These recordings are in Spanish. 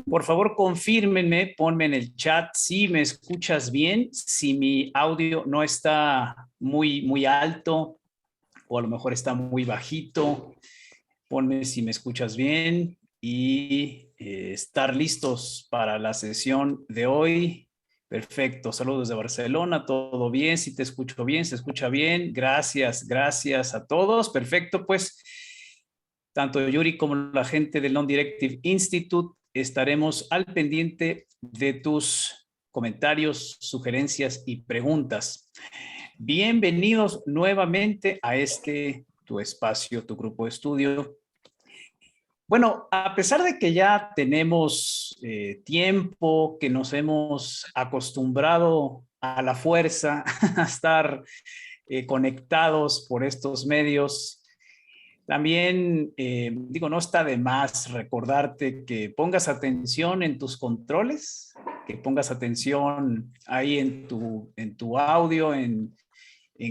Por favor, confírmenme, ponme en el chat si me escuchas bien, si mi audio no está muy alto o a lo mejor está muy bajito. Ponme si me escuchas bien y estar listos para la sesión de hoy. Perfecto, saludos de Barcelona, todo bien, si te escucho bien, se escucha bien, gracias a todos, perfecto, pues tanto Yuri como la gente del Non-Directive Institute estaremos al pendiente de tus comentarios, sugerencias y preguntas. Bienvenidos nuevamente a tu espacio, tu grupo de estudio. Bueno, a pesar de que ya tenemos tiempo, que nos hemos acostumbrado a la fuerza, a estar conectados por estos medios, también digo, no está de más recordarte que pongas atención en tus controles, que pongas atención ahí en tu audio, en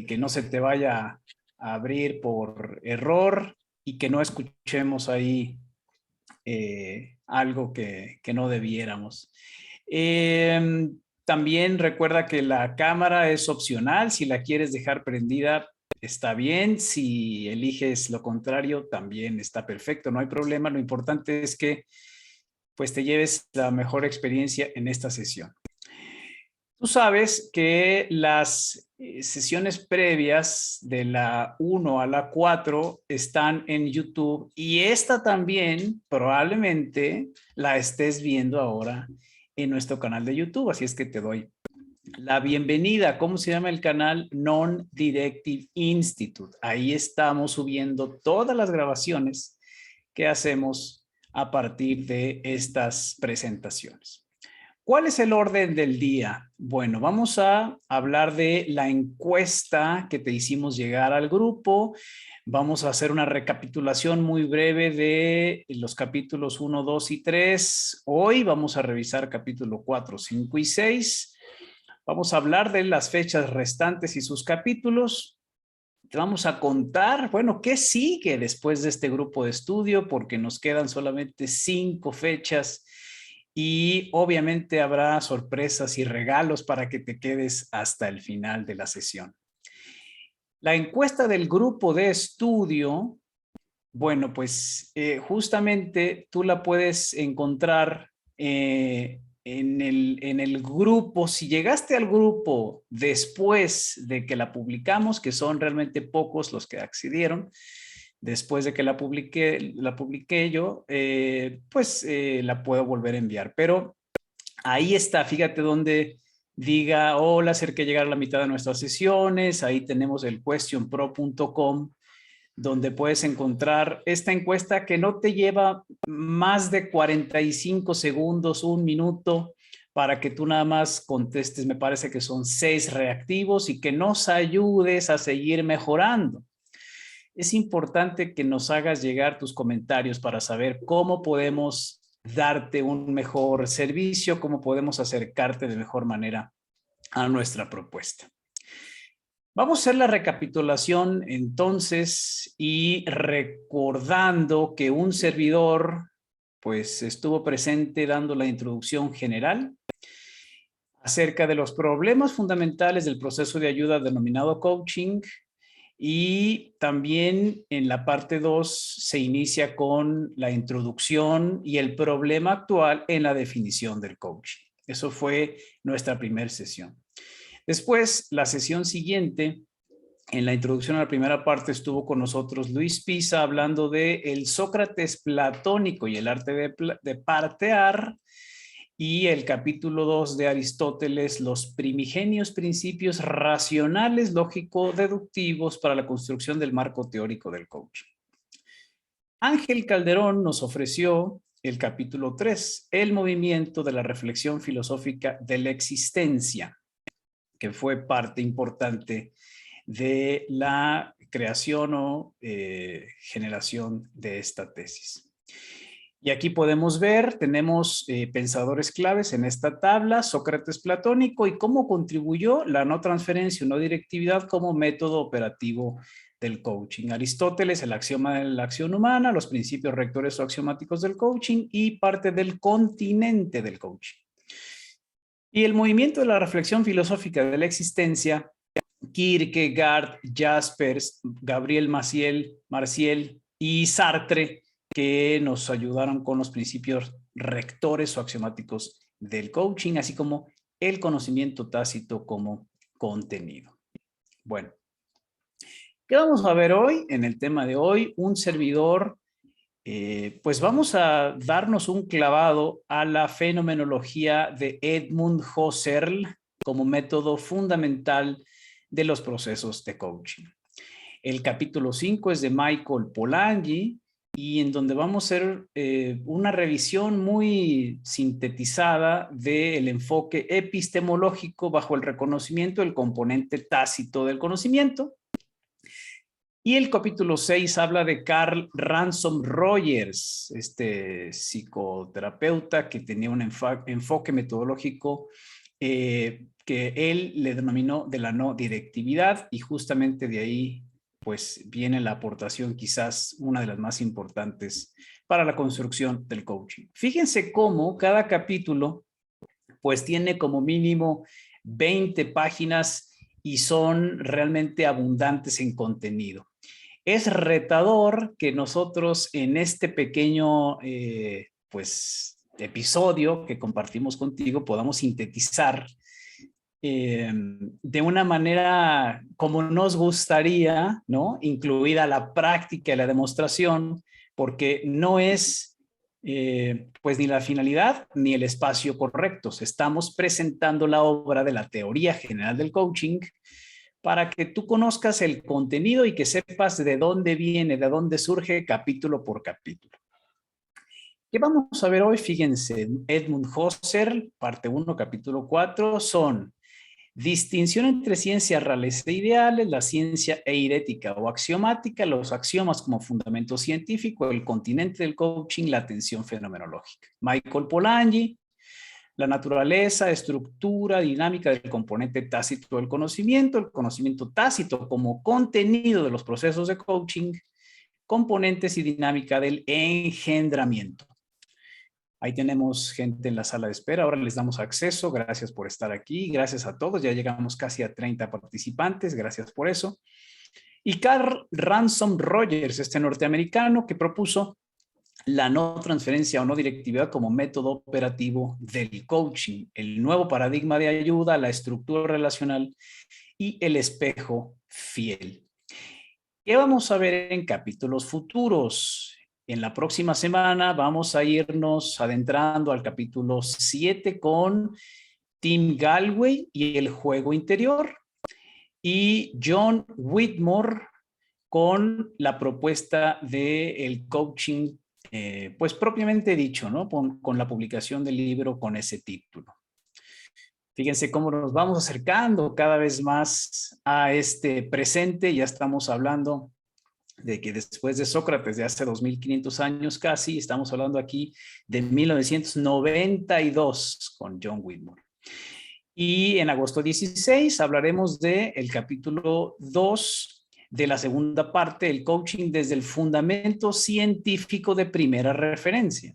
que no se te vaya a abrir por error y que no escuchemos ahí algo que no debiéramos. También recuerda que la cámara es opcional. Si la quieres dejar prendida, está bien. Si eliges lo contrario, también está perfecto. No hay problema. Lo importante es que pues te lleves la mejor experiencia en esta sesión. Tú sabes que las sesiones previas de la 1 a la 4 están en YouTube y esta también probablemente la estés viendo ahora en nuestro canal de YouTube. Así es que te doy la bienvenida. ¿Cómo se llama el canal? Non-Directive Institute. Ahí estamos subiendo todas las grabaciones que hacemos a partir de estas presentaciones. ¿Cuál es el orden del día? Bueno, vamos a hablar de la encuesta que te hicimos llegar al grupo. Vamos a hacer una recapitulación muy breve de los capítulos 1, 2 y 3. Hoy vamos a revisar capítulo 4, 5 y 6. Vamos a hablar de las fechas restantes y sus capítulos. Te vamos a contar, bueno, qué sigue después de este grupo de estudio, porque nos quedan solamente 5 fechas y obviamente habrá sorpresas y regalos para que te quedes hasta el final de la sesión. La encuesta del grupo de estudio, bueno, pues justamente tú la puedes encontrar en el grupo. Si llegaste al grupo después de que la publicamos, que son realmente pocos los que accedieron, después de que la publiqué yo, la puedo volver a enviar. Pero ahí está, fíjate donde diga, hola, acerca de llegar a la mitad de nuestras sesiones. Ahí tenemos el questionpro.com, donde puedes encontrar esta encuesta que no te lleva más de 45 segundos, un minuto, para que tú nada más contestes. Me parece que son 6 reactivos y que nos ayudes a seguir mejorando. Es importante que nos hagas llegar tus comentarios para saber cómo podemos darte un mejor servicio, cómo podemos acercarte de mejor manera a nuestra propuesta. Vamos a hacer la recapitulación entonces y recordando que un servidor pues estuvo presente dando la introducción general acerca de los problemas fundamentales del proceso de ayuda denominado coaching, y también en la parte 2 se inicia con la introducción y el problema actual en la definición del coaching. Eso fue nuestra primera sesión. Después, la sesión siguiente, en la introducción a la primera parte estuvo con nosotros Luis Pisa hablando de el Sócrates platónico y el arte de partear, y el capítulo 2 de Aristóteles, los primigenios principios racionales lógico-deductivos para la construcción del marco teórico del coaching. Ángel Calderón nos ofreció el capítulo 3, el movimiento de la reflexión filosófica de la existencia, que fue parte importante de la creación o generación de esta tesis. Y aquí podemos ver, tenemos pensadores claves en esta tabla, Sócrates platónico y cómo contribuyó la no transferencia o no directividad como método operativo del coaching. Aristóteles, el axioma de la acción humana, los principios rectores o axiomáticos del coaching y parte del continente del coaching. Y el movimiento de la reflexión filosófica de la existencia, Kierkegaard, Jaspers, Gabriel Marciel y Sartre, que nos ayudaron con los principios rectores o axiomáticos del coaching, así como el conocimiento tácito como contenido. Bueno, ¿qué vamos a ver hoy? En el tema de hoy, un servidor, pues vamos a darnos un clavado a la fenomenología de Edmund Husserl como método fundamental de los procesos de coaching. El capítulo 5 es de Michael Polanyi y en donde vamos a hacer una revisión muy sintetizada del enfoque epistemológico bajo el reconocimiento del componente tácito del conocimiento. Y el capítulo 6 habla de Carl Ransom Rogers, este psicoterapeuta que tenía un enfoque metodológico que él le denominó de la no directividad, y justamente de ahí pues viene la aportación quizás una de las más importantes para la construcción del coaching. Fíjense cómo cada capítulo pues tiene como mínimo 20 páginas y son realmente abundantes en contenido. Es retador que nosotros en este pequeño pues episodio que compartimos contigo podamos sintetizar de una manera como nos gustaría, ¿no? Incluida la práctica y la demostración, porque no es pues ni la finalidad ni el espacio correctos. Estamos presentando la obra de la teoría general del coaching para que tú conozcas el contenido y que sepas de dónde viene, de dónde surge capítulo por capítulo. ¿Qué vamos a ver hoy? Fíjense, Edmund Husserl, parte 1, capítulo 4, son distinción entre ciencias reales e ideales, la ciencia eirética o axiomática, los axiomas como fundamento científico, el continente del coaching, la atención fenomenológica. Michael Polanyi, la naturaleza, estructura, dinámica del componente tácito del conocimiento, el conocimiento tácito como contenido de los procesos de coaching, componentes y dinámica del engendramiento. Ahí tenemos gente en la sala de espera, ahora les damos acceso, gracias por estar aquí, gracias a todos, ya llegamos casi a 30 participantes, gracias por eso. Y Carl Ransom Rogers, este norteamericano que propuso la no transferencia o no directividad como método operativo del coaching, el nuevo paradigma de ayuda, la estructura relacional y el espejo fiel. ¿Qué vamos a ver en capítulos futuros? En la próxima semana vamos a irnos adentrando al capítulo 7 con Tim Gallwey y el juego interior, y John Whitmore con la propuesta del coaching, pues propiamente dicho, ¿no? Con la publicación del libro con ese título. Fíjense cómo nos vamos acercando cada vez más a este presente. Ya estamos hablando de que después de Sócrates, de hace 2500 años casi, estamos hablando aquí de 1992 con John Whitmore. Y en agosto 16 hablaremos del capítulo 2 de la segunda parte, el coaching desde el fundamento científico de primera referencia,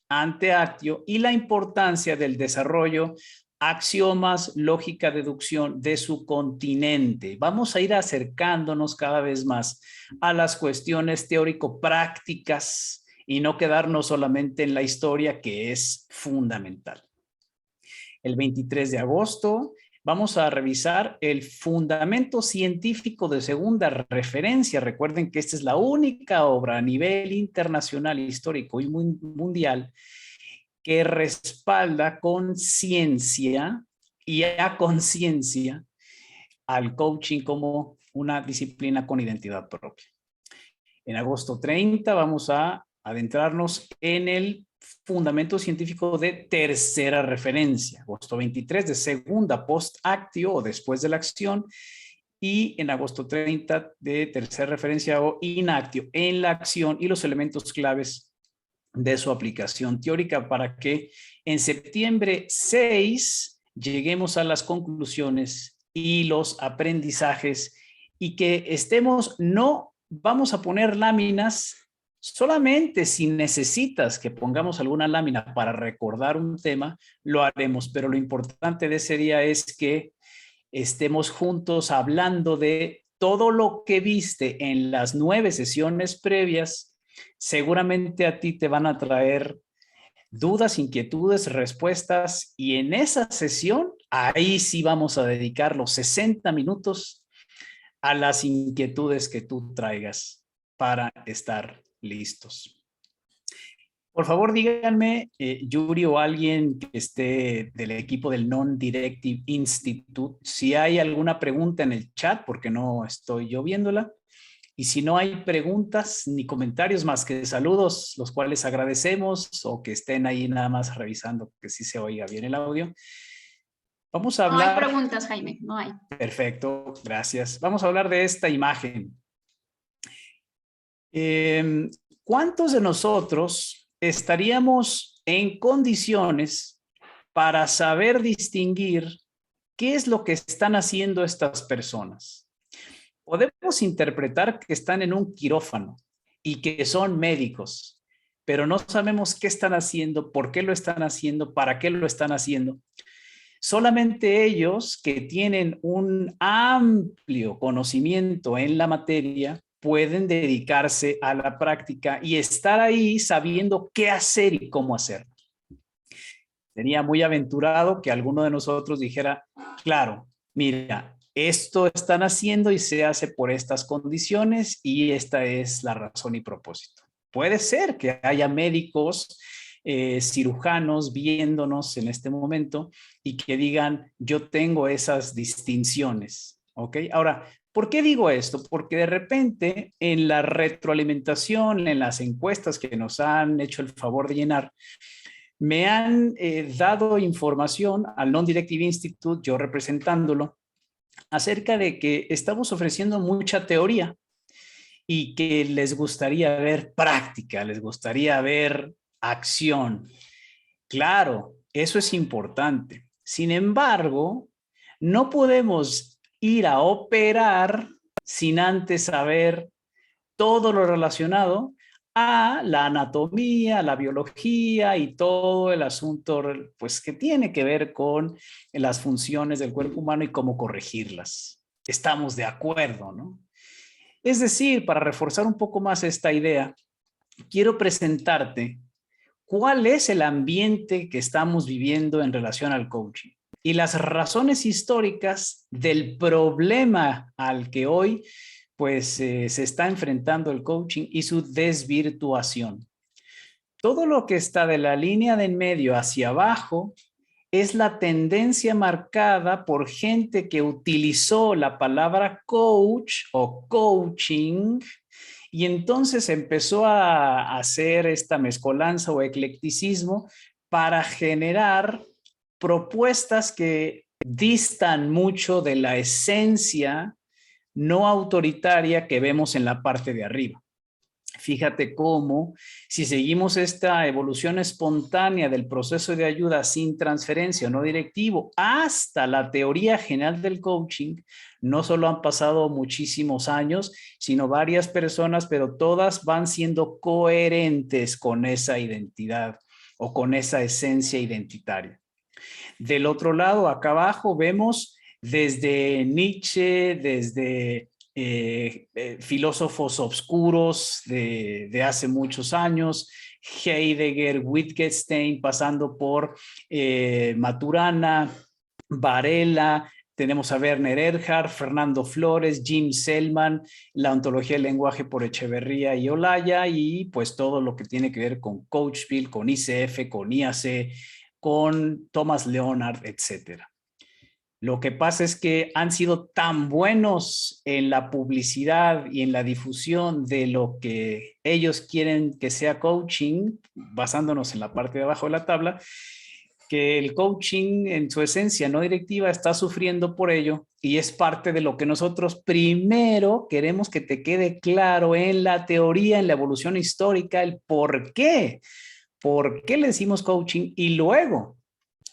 ante actio, y la importancia del desarrollo axiomas, lógica, deducción de su continente. Vamos a ir acercándonos cada vez más a las cuestiones teórico-prácticas y no quedarnos solamente en la historia, que es fundamental. El 23 de agosto vamos a revisar el fundamento científico de segunda referencia. Recuerden que esta es la única obra a nivel internacional, histórico y mundial que respalda con ciencia y a conciencia al coaching como una disciplina con identidad propia. En agosto 30 vamos a adentrarnos en el fundamento científico de tercera referencia. Agosto 23 de segunda post-actio o después de la acción. Y en agosto 30 de tercera referencia o inactio, en la acción y los elementos claves de su aplicación teórica para que en septiembre 6 lleguemos a las conclusiones y los aprendizajes y que estemos, no vamos a poner láminas solamente si necesitas que pongamos alguna lámina para recordar un tema, lo haremos, pero lo importante de ese día es que estemos juntos hablando de todo lo que viste en las 9 sesiones previas. Seguramente a ti te van a traer dudas, inquietudes, respuestas y en esa sesión, ahí sí vamos a dedicar los 60 minutos a las inquietudes que tú traigas para estar listos. Por favor, díganme, Yuri o alguien que esté del equipo del Non-Directive Institute, si hay alguna pregunta en el chat, porque no estoy yo viéndola. Y si no hay preguntas ni comentarios más que saludos, los cuales agradecemos, o que estén ahí nada más revisando que sí se oiga bien el audio. Vamos a hablar... No hay preguntas, Jaime, no hay. Perfecto, gracias. Vamos a hablar de esta imagen. ¿Cuántos de nosotros estaríamos en condiciones para saber distinguir qué es lo que están haciendo estas personas? Podemos interpretar que están en un quirófano y que son médicos, pero no sabemos qué están haciendo, por qué lo están haciendo, para qué lo están haciendo. Solamente ellos que tienen un amplio conocimiento en la materia pueden dedicarse a la práctica y estar ahí sabiendo qué hacer y cómo hacerlo. Sería muy aventurado que alguno de nosotros dijera, claro, mira, esto están haciendo y se hace por estas condiciones y esta es la razón y propósito. Puede ser que haya médicos, cirujanos viéndonos en este momento y que digan, yo tengo esas distinciones, ¿ok? Ahora, ¿por qué digo esto? Porque de repente en la retroalimentación, en las encuestas que nos han hecho el favor de llenar, me han dado información al Non-Directive Institute, yo representándolo, acerca de que estamos ofreciendo mucha teoría y que les gustaría ver práctica, les gustaría ver acción. Claro, eso es importante. Sin embargo, no podemos ir a operar sin antes saber todo lo relacionado a la anatomía, la biología y todo el asunto pues, que tiene que ver con las funciones del cuerpo humano y cómo corregirlas. Estamos de acuerdo, ¿no? Es decir, para reforzar un poco más esta idea, quiero presentarte cuál es el ambiente que estamos viviendo en relación al coaching y las razones históricas del problema al que hoy pues se está enfrentando el coaching y su desvirtuación. Todo lo que está de la línea de en medio hacia abajo es la tendencia marcada por gente que utilizó la palabra coach o coaching y entonces empezó a hacer esta mezcolanza o eclecticismo para generar propuestas que distan mucho de la esencia no autoritaria que vemos en la parte de arriba. Fíjate cómo, si seguimos esta evolución espontánea del proceso de ayuda sin transferencia o no directivo hasta la teoría general del coaching, no solo han pasado muchísimos años, sino varias personas, pero todas van siendo coherentes con esa identidad o con esa esencia identitaria. Del otro lado, acá abajo, vemos desde Nietzsche, desde filósofos obscuros de hace muchos años, Heidegger, Wittgenstein, pasando por Maturana, Varela, tenemos a Werner Erhard, Fernando Flores, Jim Selman, la ontología del lenguaje por Echeverría y Olaya, y pues todo lo que tiene que ver con Coachville, con ICF, con IAC, con Thomas Leonard, etcétera. Lo que pasa es que han sido tan buenos en la publicidad y en la difusión de lo que ellos quieren que sea coaching, basándonos en la parte de abajo de la tabla, que el coaching en su esencia no directiva está sufriendo por ello y es parte de lo que nosotros primero queremos que te quede claro en la teoría, en la evolución histórica, el por qué le decimos coaching y luego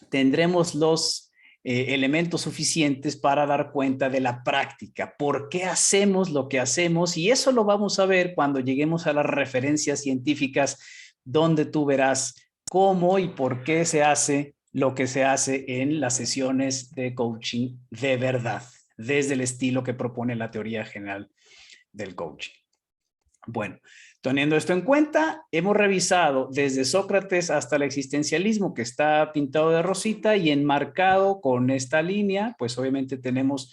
tendremos los elementos suficientes para dar cuenta de la práctica, por qué hacemos lo que hacemos y eso lo vamos a ver cuando lleguemos a las referencias científicas donde tú verás cómo y por qué se hace lo que se hace en las sesiones de coaching de verdad, desde el estilo que propone la teoría general del coaching. Bueno, teniendo esto en cuenta, hemos revisado desde Sócrates hasta el existencialismo, que está pintado de rosita y enmarcado con esta línea, pues obviamente tenemos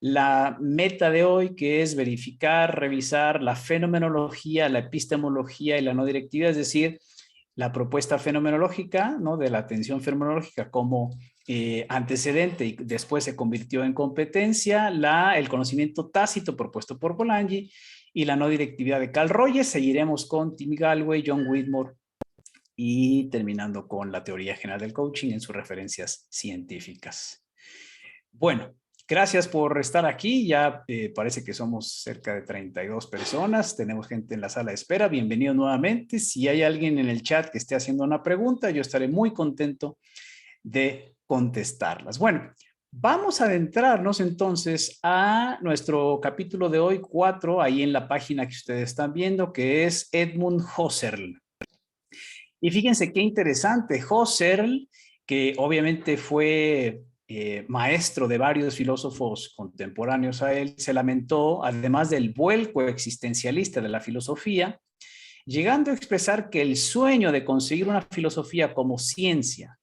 la meta de hoy, que es verificar, revisar la fenomenología, la epistemología y la no directiva, es decir, la propuesta fenomenológica, ¿no? De la atención fenomenológica como antecedente y después se convirtió en competencia, el conocimiento tácito propuesto por Polanyi y la no directividad de Carl Rogers. Seguiremos con Tim Gallwey, John Whitmore y terminando con la teoría general del coaching en sus referencias científicas. Bueno, gracias por estar aquí. Ya parece que somos cerca de 32 personas. Tenemos gente en la sala de espera. Bienvenido nuevamente. Si hay alguien en el chat que esté haciendo una pregunta, yo estaré muy contento de contestarlas. Bueno, vamos a adentrarnos entonces a nuestro capítulo de hoy 4, ahí en la página que ustedes están viendo, que es Edmund Husserl. Y fíjense qué interesante, Husserl, que obviamente fue maestro de varios filósofos contemporáneos a él, se lamentó, además del vuelco existencialista de la filosofía, llegando a expresar que el sueño de conseguir una filosofía como ciencia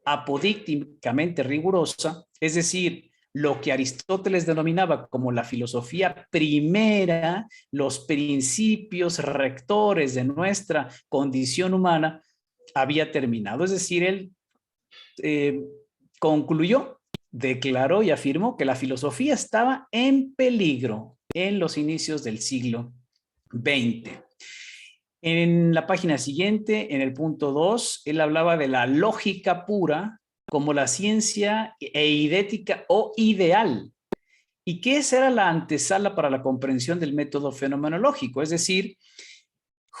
apodícticamente rigurosa, es decir, lo que Aristóteles denominaba como la filosofía primera, los principios rectores de nuestra condición humana, había terminado. Es decir, él concluyó, declaró y afirmó que la filosofía estaba en peligro en los inicios del siglo XX. En la página siguiente, en el punto 2, él hablaba de la lógica pura como la ciencia eidética o ideal, y que esa era la antesala para la comprensión del método fenomenológico. Es decir,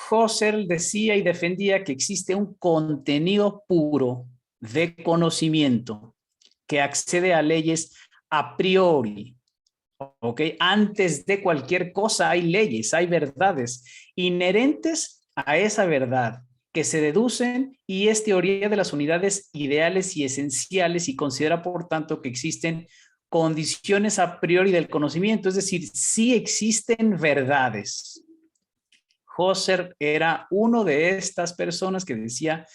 Husserl decía y defendía que existe un contenido puro de conocimiento que accede a leyes a priori. ¿Ok? Antes de cualquier cosa hay leyes, hay verdades inherentes a esa verdad que se deducen y es teoría de las unidades ideales y esenciales y considera por tanto que existen condiciones a priori del conocimiento, es decir, sí existen verdades. Husserl era uno de estas personas que decía,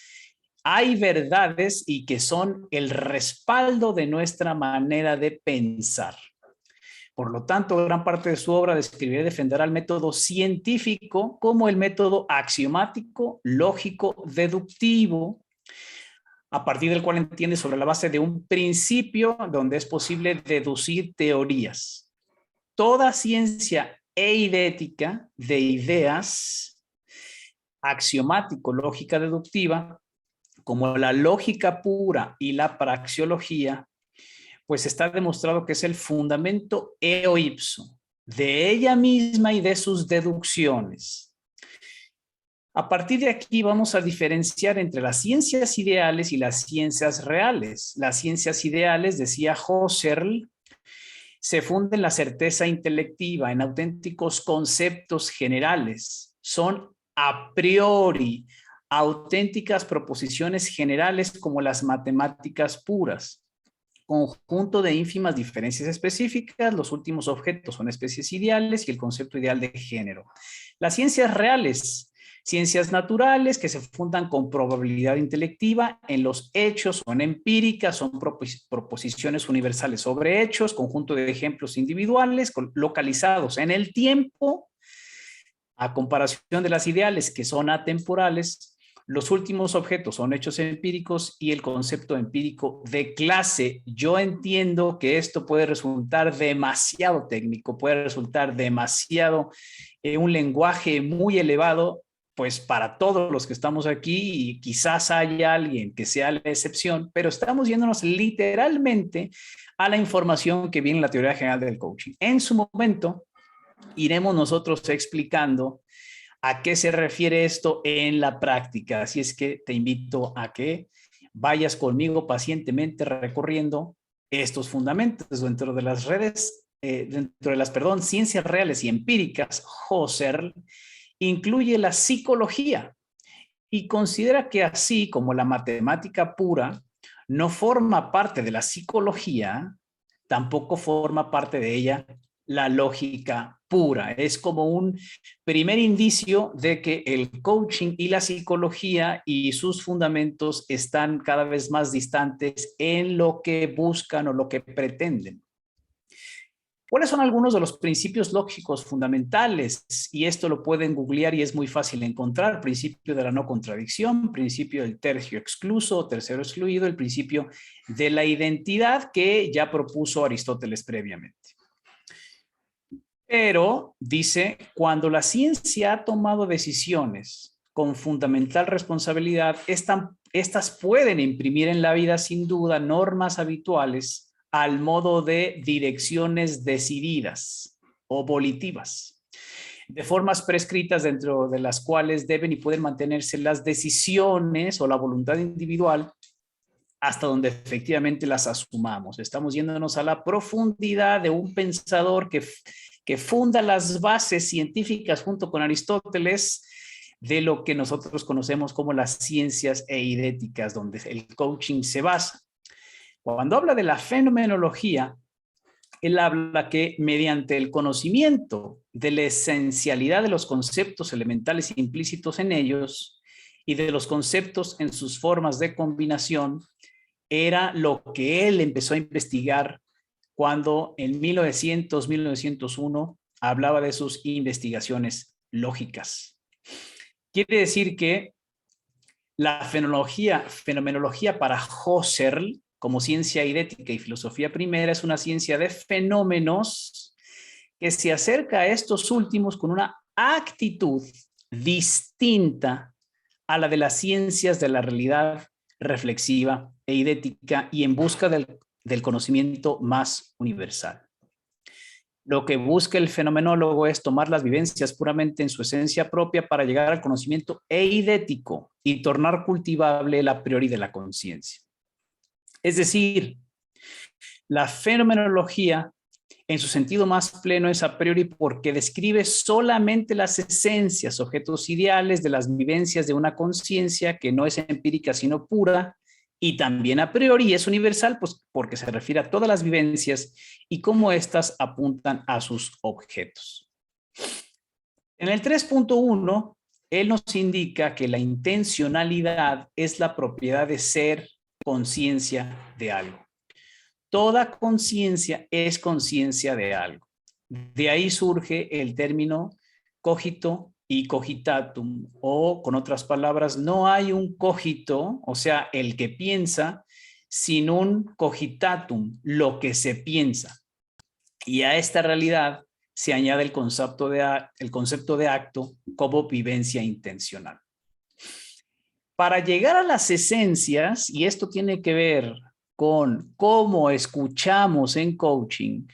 hay verdades y que son el respaldo de nuestra manera de pensar. Por lo tanto, gran parte de su obra describirá y defenderá el método científico como el método axiomático, lógico, deductivo, a partir del cual entiende sobre la base de un principio donde es posible deducir teorías. Toda ciencia eidética de ideas, axiomático, lógica deductiva, como la lógica pura y la praxeología, pues está demostrado que es el fundamento eo ipso de ella misma y de sus deducciones. A partir de aquí vamos a diferenciar entre las ciencias ideales y las ciencias reales. Las ciencias ideales, decía Husserl, se funden en la certeza intelectiva, en auténticos conceptos generales. Son a priori auténticas proposiciones generales como las matemáticas puras. Conjunto de ínfimas diferencias específicas, los últimos objetos son especies ideales y el concepto ideal de género. Las ciencias reales, ciencias naturales que se fundan con probabilidad intelectiva en los hechos, son empíricas, son proposiciones universales sobre hechos, conjunto de ejemplos individuales localizados en el tiempo, a comparación de las ideales que son atemporales. Los últimos objetos son hechos empíricos y el concepto empírico de clase. Yo entiendo que esto puede resultar demasiado técnico, puede resultar demasiado un lenguaje muy elevado pues para todos los que estamos aquí, y quizás haya alguien que sea la excepción, pero estamos yéndonos literalmente a la información que viene en la teoría general del coaching. En su momento, iremos nosotros explicando a qué se refiere esto en la práctica. Así es que te invito a que vayas conmigo pacientemente recorriendo estos fundamentos dentro de las redes, ciencias reales y empíricas. Husserl incluye la psicología y considera que así como la matemática pura no forma parte de la psicología, tampoco forma parte de ella la lógica pura. Es como un primer indicio de que el coaching y la psicología y sus fundamentos están cada vez más distantes en lo que buscan o lo que pretenden. ¿Cuáles son algunos de los principios lógicos fundamentales? Y esto lo pueden googlear y es muy fácil encontrar. Principio de la no contradicción, principio del tercio excluso, tercero excluido, el principio de la identidad que ya propuso Aristóteles previamente. Pero dice, cuando la ciencia ha tomado decisiones con fundamental responsabilidad, estas pueden imprimir en la vida sin duda normas habituales al modo de direcciones decididas o volitivas, de formas prescritas dentro de las cuales deben y pueden mantenerse las decisiones o la voluntad individual hasta donde efectivamente las asumamos. Estamos yéndonos a la profundidad de un pensador que funda las bases científicas junto con Aristóteles de lo que nosotros conocemos como las ciencias eidéticas, donde el coaching se basa. Cuando habla de la fenomenología, él habla que mediante el conocimiento de la esencialidad de los conceptos elementales implícitos en ellos y de los conceptos en sus formas de combinación, era lo que él empezó a investigar cuando en 1900-1901 hablaba de sus investigaciones lógicas. Quiere decir que la fenomenología para Husserl, como ciencia eidética y filosofía primera, es una ciencia de fenómenos que se acerca a estos últimos con una actitud distinta a la de las ciencias de la realidad reflexiva e eidética y en busca del conocimiento más universal. Lo que busca el fenomenólogo es tomar las vivencias puramente en su esencia propia para llegar al conocimiento eidético y tornar cultivable el a priori de la conciencia. Es decir, la fenomenología en su sentido más pleno es a priori porque describe solamente las esencias, objetos ideales de las vivencias de una conciencia que no es empírica sino pura, y también a priori es universal, pues porque se refiere a todas las vivencias y cómo éstas apuntan a sus objetos. En el 3.1, él nos indica que la intencionalidad es la propiedad de ser conciencia de algo. Toda conciencia es conciencia de algo. De ahí surge el término cogito y cogitatum, o con otras palabras, no hay un cogito, o sea, el que piensa, sin un cogitatum, lo que se piensa. Y a esta realidad se añade el concepto de acto como vivencia intencional. Para llegar a las esencias, y esto tiene que ver con cómo escuchamos en coaching,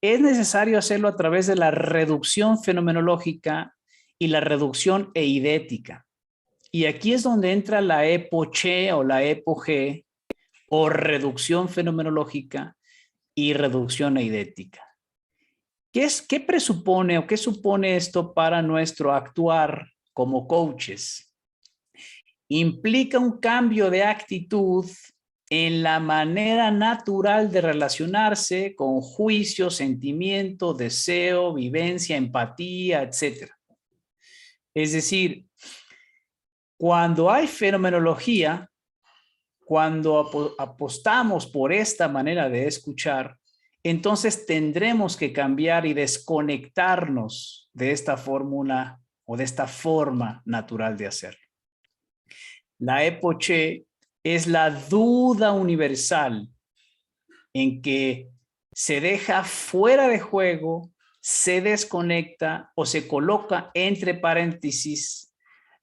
es necesario hacerlo a través de la reducción fenomenológica y la reducción eidética. Y aquí es donde entra la epoche o la epoge o reducción fenomenológica y reducción eidética. ¿Qué presupone o qué supone esto para nuestro actuar como coaches? Implica un cambio de actitud en la manera natural de relacionarse con juicio, sentimiento, deseo, vivencia, empatía, etc. Es decir, cuando hay fenomenología, cuando apostamos por esta manera de escuchar, entonces tendremos que cambiar y desconectarnos de esta fórmula o de esta forma natural de hacerlo. La epoche es la duda universal en que se deja fuera de juego, se desconecta o se coloca entre paréntesis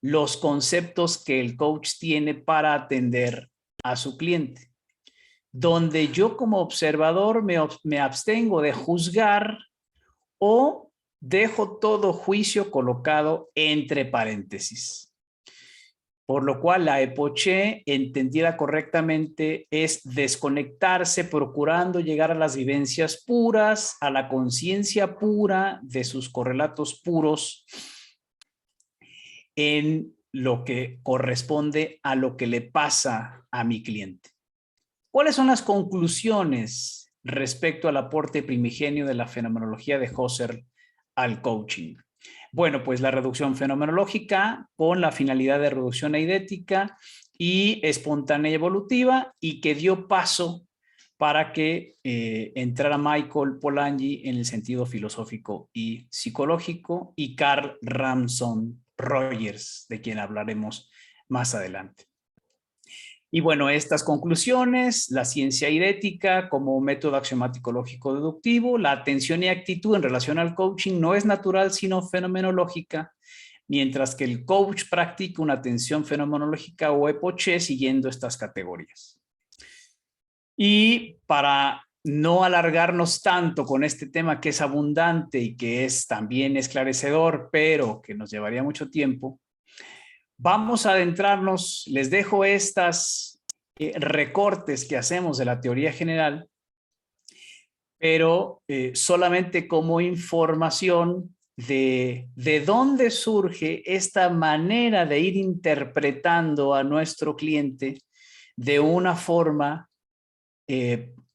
los conceptos que el coach tiene para atender a su cliente, donde yo como observador me abstengo de juzgar o dejo todo juicio colocado entre paréntesis. Por lo cual la epoché, entendida correctamente, es desconectarse procurando llegar a las vivencias puras, a la conciencia pura de sus correlatos puros en lo que corresponde a lo que le pasa a mi cliente. ¿Cuáles son las conclusiones respecto al aporte primigenio de la fenomenología de Husserl al coaching? Bueno, pues la reducción fenomenológica con la finalidad de reducción eidética y espontánea y evolutiva, y que dio paso para que entrara Michael Polanyi en el sentido filosófico y psicológico, y Carl Ramson Rogers, de quien hablaremos más adelante. Y bueno, estas conclusiones, la ciencia eidética como método axiomático lógico deductivo, la atención y actitud en relación al coaching no es natural sino fenomenológica, mientras que el coach practica una atención fenomenológica o epoché siguiendo estas categorías. Y para no alargarnos tanto con este tema que es abundante y que es también esclarecedor, pero que nos llevaría mucho tiempo, vamos a adentrarnos, les dejo estas recortes que hacemos de la teoría general, pero solamente como información de dónde surge esta manera de ir interpretando a nuestro cliente de una forma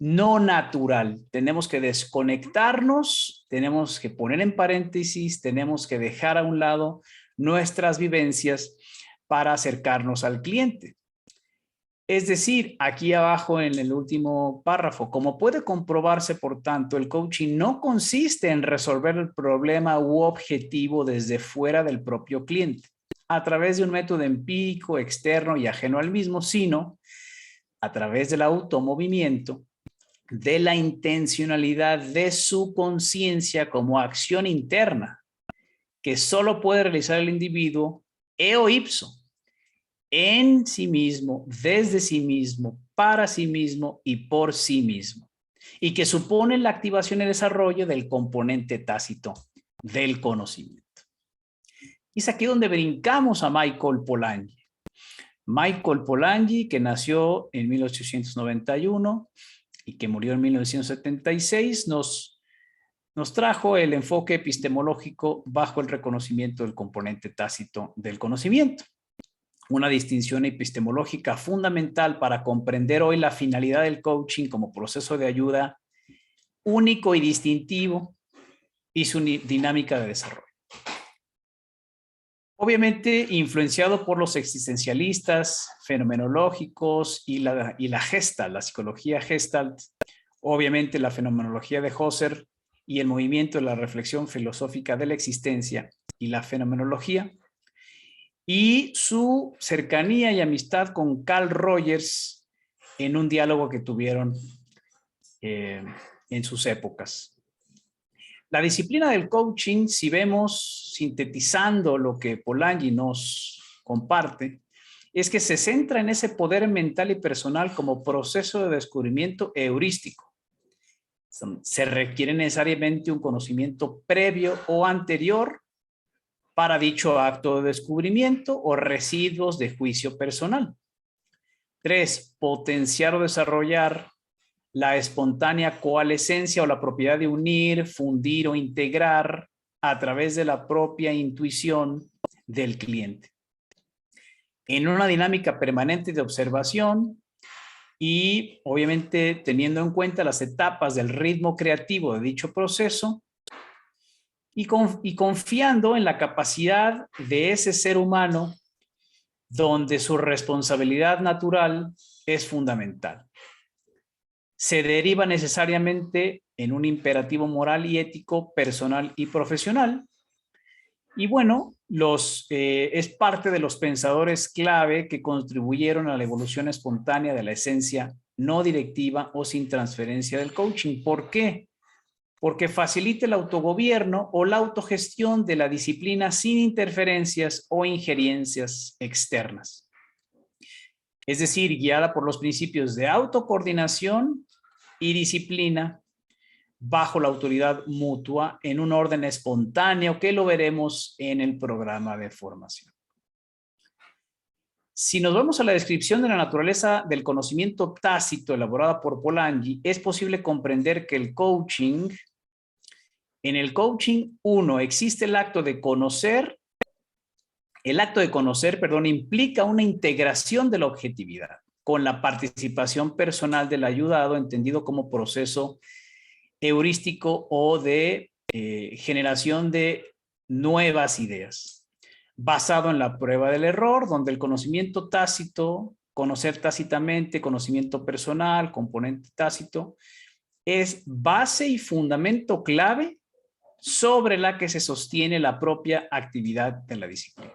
no natural. Tenemos que desconectarnos, tenemos que poner en paréntesis, tenemos que dejar a un lado nuestras vivencias para acercarnos al cliente. Es decir, aquí abajo en el último párrafo, como puede comprobarse, por tanto, el coaching no consiste en resolver el problema u objetivo desde fuera del propio cliente, a través de un método empírico, externo y ajeno al mismo, sino a través del automovimiento, de la intencionalidad de su conciencia como acción interna, que solo puede realizar el individuo eo ipso, en sí mismo, desde sí mismo, para sí mismo y por sí mismo, y que supone la activación y desarrollo del componente tácito del conocimiento. Y es aquí donde brincamos a Michael Polanyi. Michael Polanyi, que nació en 1891 y que murió en 1976, nos trajo el enfoque epistemológico bajo el reconocimiento del componente tácito del conocimiento. Una distinción epistemológica fundamental para comprender hoy la finalidad del coaching como proceso de ayuda único y distintivo y su dinámica de desarrollo. Obviamente influenciado por los existencialistas fenomenológicos y la Gestalt, la psicología Gestalt, obviamente la fenomenología de Husserl y el movimiento de la reflexión filosófica de la existencia y la fenomenología, y su cercanía y amistad con Carl Rogers en un diálogo que tuvieron en sus épocas. La disciplina del coaching, si vemos sintetizando lo que Polanyi nos comparte, es que se centra en ese poder mental y personal como proceso de descubrimiento heurístico. Se requiere necesariamente un conocimiento previo o anterior para dicho acto de descubrimiento o residuos de juicio personal. 3. Potenciar o desarrollar la espontánea coalescencia o la propiedad de unir, fundir o integrar a través de la propia intuición del cliente. En una dinámica permanente de observación y obviamente teniendo en cuenta las etapas del ritmo creativo de dicho proceso y confiando en la capacidad de ese ser humano donde su responsabilidad natural es fundamental. Se deriva necesariamente en un imperativo moral y ético, personal y profesional. Y bueno, es parte de los pensadores clave que contribuyeron a la evolución espontánea de la esencia no directiva o sin transferencia del coaching. ¿Por qué? porque facilita el autogobierno o la autogestión de la disciplina sin interferencias o injerencias externas. Es decir, guiada por los principios de autocoordinación y disciplina bajo la autoridad mutua en un orden espontáneo que lo veremos en el programa de formación. Si nos vamos a la descripción de la naturaleza del conocimiento tácito elaborada por Polanyi, es posible comprender que en el coaching 1 existe el acto de conocer. El acto de conocer, implica una integración de la objetividad con la participación personal del ayudado, entendido como proceso heurístico o de generación de nuevas ideas, basado en la prueba del error, donde el conocimiento tácito, conocer tácitamente, conocimiento personal, componente tácito, es base y fundamento clave sobre la que se sostiene la propia actividad de la disciplina.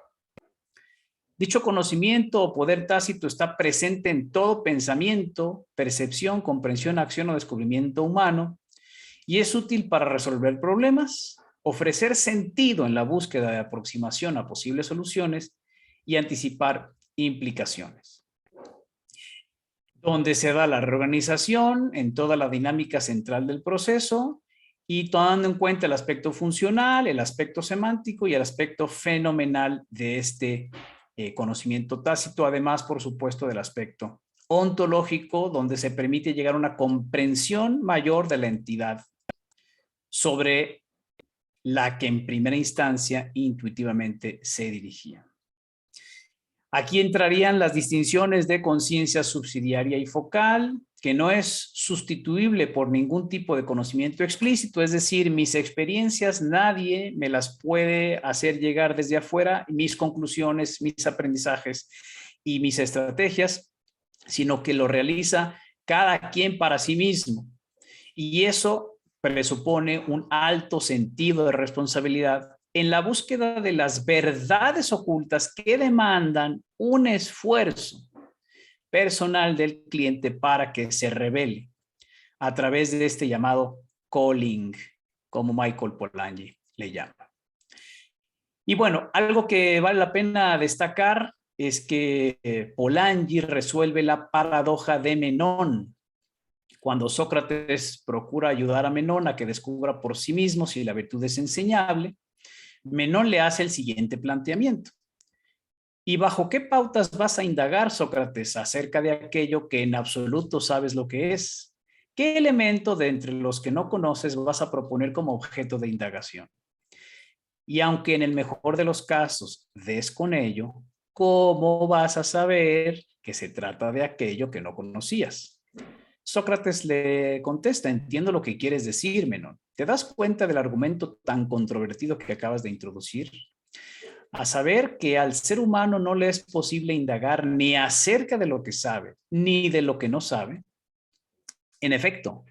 Dicho conocimiento o poder tácito está presente en todo pensamiento, percepción, comprensión, acción o descubrimiento humano y es útil para resolver problemas, ofrecer sentido en la búsqueda de aproximación a posibles soluciones y anticipar implicaciones. Donde se da la reorganización en toda la dinámica central del proceso y tomando en cuenta el aspecto funcional, el aspecto semántico y el aspecto fenomenal de este conocimiento tácito, además, por supuesto, del aspecto ontológico, donde se permite llegar a una comprensión mayor de la entidad sobre la que en primera instancia intuitivamente se dirigía. Aquí entrarían las distinciones de conciencia subsidiaria y focal, que no es sustituible por ningún tipo de conocimiento explícito, es decir, mis experiencias nadie me las puede hacer llegar desde afuera, mis conclusiones, mis aprendizajes y mis estrategias, sino que lo realiza cada quien para sí mismo. Y eso presupone un alto sentido de responsabilidad en la búsqueda de las verdades ocultas que demandan un esfuerzo personal del cliente para que se revele a través de este llamado calling, como Michael Polanyi le llama. Y bueno, algo que vale la pena destacar es que Polanyi resuelve la paradoja de Menón. Cuando Sócrates procura ayudar a Menón a que descubra por sí mismo si la virtud es enseñable, Menón le hace el siguiente planteamiento. ¿Y bajo qué pautas vas a indagar, Sócrates, acerca de aquello que en absoluto sabes lo que es? ¿Qué elemento de entre los que no conoces vas a proponer como objeto de indagación? Y aunque en el mejor de los casos des con ello, ¿cómo vas a saber que se trata de aquello que no conocías? Sócrates le contesta, entiendo lo que quieres decir, Menón. ¿Te das cuenta del argumento tan controvertido que acabas de introducir? A saber que al ser humano no le es posible indagar ni acerca de lo que sabe, ni de lo que no sabe. En efecto,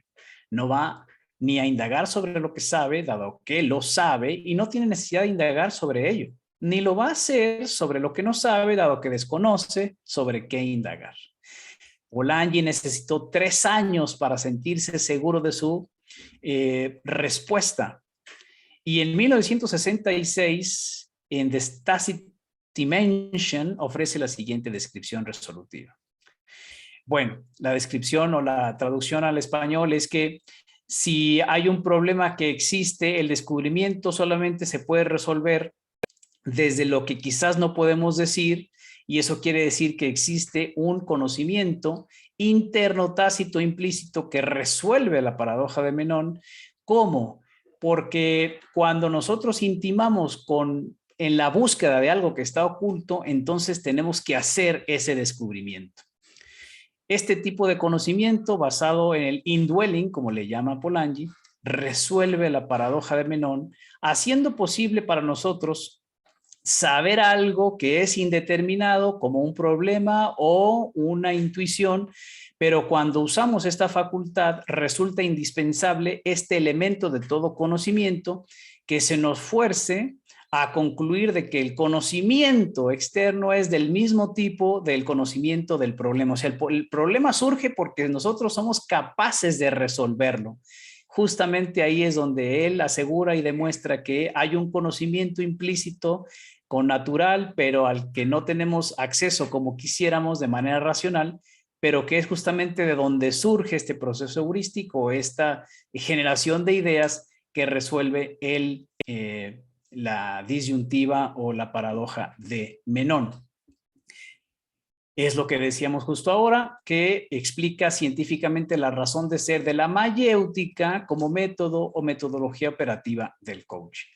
no va ni a indagar sobre lo que sabe, dado que lo sabe y no tiene necesidad de indagar sobre ello, ni lo va a hacer sobre lo que no sabe, dado que desconoce sobre qué indagar. Polanyi necesitó 3 años para sentirse seguro de su respuesta. Y en 1966, en The Tacit Dimension, ofrece la siguiente descripción resolutiva. Bueno, la descripción o la traducción al español es que si hay un problema que existe, el descubrimiento solamente se puede resolver desde lo que quizás no podemos decir, y eso quiere decir que existe un conocimiento interno, tácito, implícito que resuelve la paradoja de Menón. ¿Cómo? Porque cuando nosotros intimamos en la búsqueda de algo que está oculto, entonces tenemos que hacer ese descubrimiento. Este tipo de conocimiento basado en el indwelling, como le llama Polanyi, resuelve la paradoja de Menón, haciendo posible para nosotros saber algo que es indeterminado como un problema o una intuición, pero cuando usamos esta facultad resulta indispensable este elemento de todo conocimiento que se nos fuerce a concluir de que el conocimiento externo es del mismo tipo del conocimiento del problema. O sea, el problema surge porque nosotros somos capaces de resolverlo. justamente ahí es donde él asegura y demuestra que hay un conocimiento implícito con natural, pero al que no tenemos acceso como quisiéramos de manera racional, pero que es justamente de donde surge este proceso heurístico, esta generación de ideas que resuelve la disyuntiva o la paradoja de Menón. Es lo que decíamos justo ahora, que explica científicamente la razón de ser de la mayéutica como método o metodología operativa del coaching.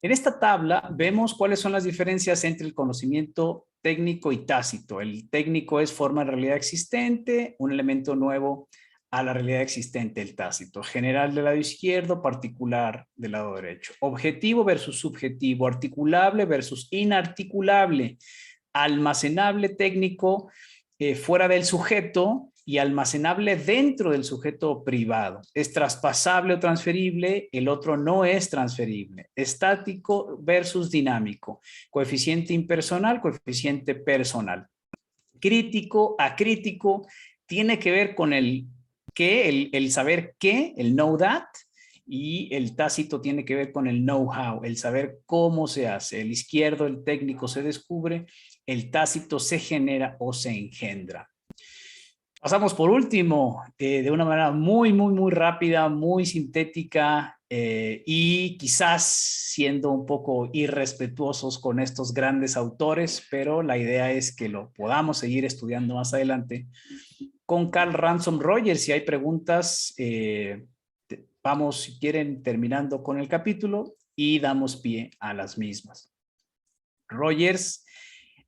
En esta tabla vemos cuáles son las diferencias entre el conocimiento técnico y tácito. El técnico es forma de realidad existente, un elemento nuevo a la realidad existente, el tácito. General del lado izquierdo, particular del lado derecho. Objetivo versus subjetivo, articulable versus inarticulable, almacenable técnico fuera del sujeto y almacenable dentro del sujeto privado. Es traspasable o transferible, el otro no es transferible. Estático versus dinámico. Coeficiente impersonal, coeficiente personal. Crítico, acrítico, tiene que ver con el qué, el saber qué, el know that, y el tácito tiene que ver con el know-how, el saber cómo se hace. El izquierdo, el técnico, se descubre, el tácito se genera o se engendra. Pasamos por último, de una manera muy rápida, muy sintética y quizás siendo un poco irrespetuosos con estos grandes autores, pero la idea es que lo podamos seguir estudiando más adelante. Con Carl Ransom Rogers, si hay preguntas, vamos, si quieren, terminando con el capítulo y damos pie a las mismas. Rogers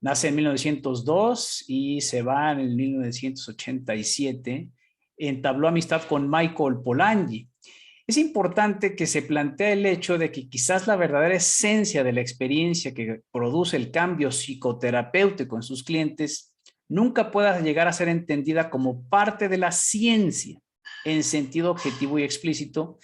nace en 1902 y se va en el 1987. Entabló amistad con Michael Polanyi. Es importante que se plantee el hecho de que quizás la verdadera esencia de la experiencia que produce el cambio psicoterapéutico en sus clientes nunca pueda llegar a ser entendida como parte de la ciencia en sentido objetivo y explícito,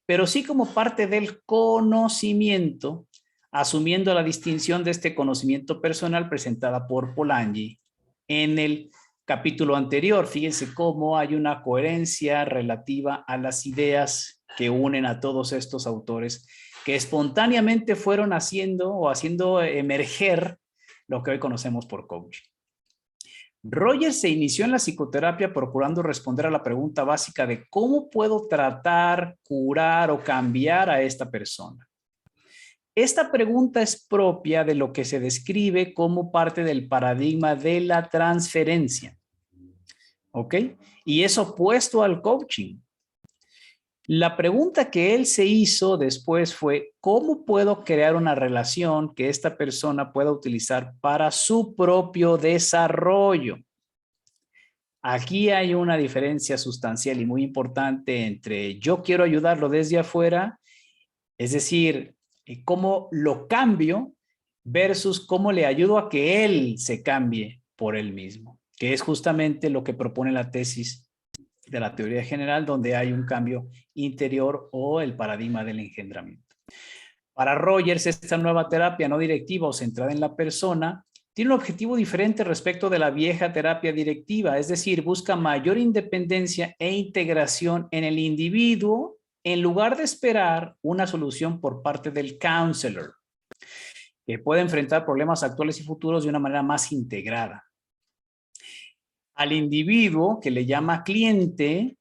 pero sí como parte del conocimiento, asumiendo la distinción de este conocimiento personal presentada por Polanyi en el capítulo anterior. Fíjense cómo hay una coherencia relativa a las ideas que unen a todos estos autores que espontáneamente fueron haciendo emerger lo que hoy conocemos por coaching. Rogers se inició en la psicoterapia procurando responder a la pregunta básica de cómo puedo tratar, curar o cambiar a esta persona. Esta pregunta es propia de lo que se describe como parte del paradigma de la transferencia. ¿Ok? Y es opuesto al coaching. La pregunta que él se hizo después fue, ¿cómo puedo crear una relación que esta persona pueda utilizar para su propio desarrollo? Aquí hay una diferencia sustancial y muy importante entre yo quiero ayudarlo desde afuera, es decir, cómo lo cambio versus cómo le ayudo a que él se cambie por él mismo, que es justamente lo que propone la tesis de la teoría general, donde hay un cambio interior o el paradigma del engendramiento. Para Rogers, esta nueva terapia no directiva o centrada en la persona tiene un objetivo diferente respecto de la vieja terapia directiva, es decir, busca mayor independencia e integración en el individuo en lugar de esperar una solución por parte del counselor, que puede enfrentar problemas actuales y futuros de una manera más integrada. Al individuo, que le llama cliente,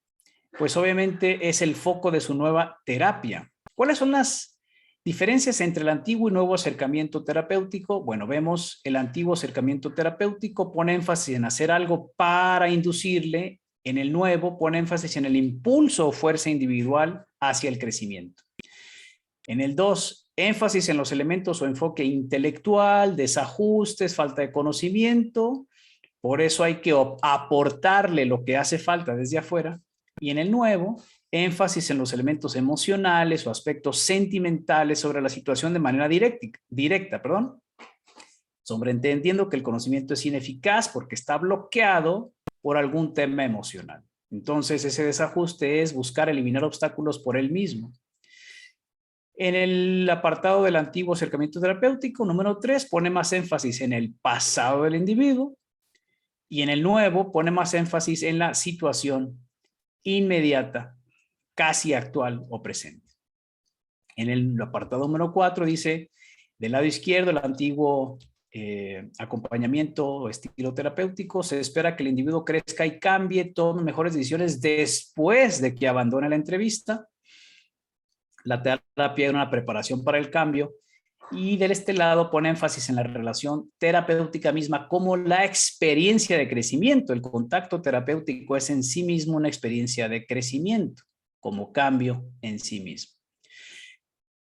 pues obviamente es el foco de su nueva terapia. ¿Cuáles son las diferencias entre el antiguo y nuevo acercamiento terapéutico? Bueno, vemos el antiguo acercamiento terapéutico pone énfasis en hacer algo para inducirle. En el nuevo pone énfasis en el impulso o fuerza individual hacia el crecimiento. En el 2, énfasis en los elementos o enfoque intelectual, desajustes, falta de conocimiento. Por eso hay que aportarle lo que hace falta desde afuera. Y en el nuevo, énfasis en los elementos emocionales o aspectos sentimentales sobre la situación de manera directa, sobreentendiendo que el conocimiento es ineficaz porque está bloqueado por algún tema emocional. Entonces, ese desajuste es buscar eliminar obstáculos por él mismo. En el apartado del antiguo acercamiento terapéutico, número 3, pone más énfasis en el pasado del individuo y en el nuevo pone más énfasis en la situación inmediata casi actual o presente. En el apartado número 4 dice, del lado izquierdo, el antiguo acompañamiento o estilo terapéutico, se espera que el individuo crezca y cambie, tome mejores decisiones después de que abandone la entrevista. La terapia era una preparación para el cambio. Y de este lado pone énfasis en la relación terapéutica misma como la experiencia de crecimiento. El contacto terapéutico es en sí mismo una experiencia de crecimiento, como cambio en sí mismo.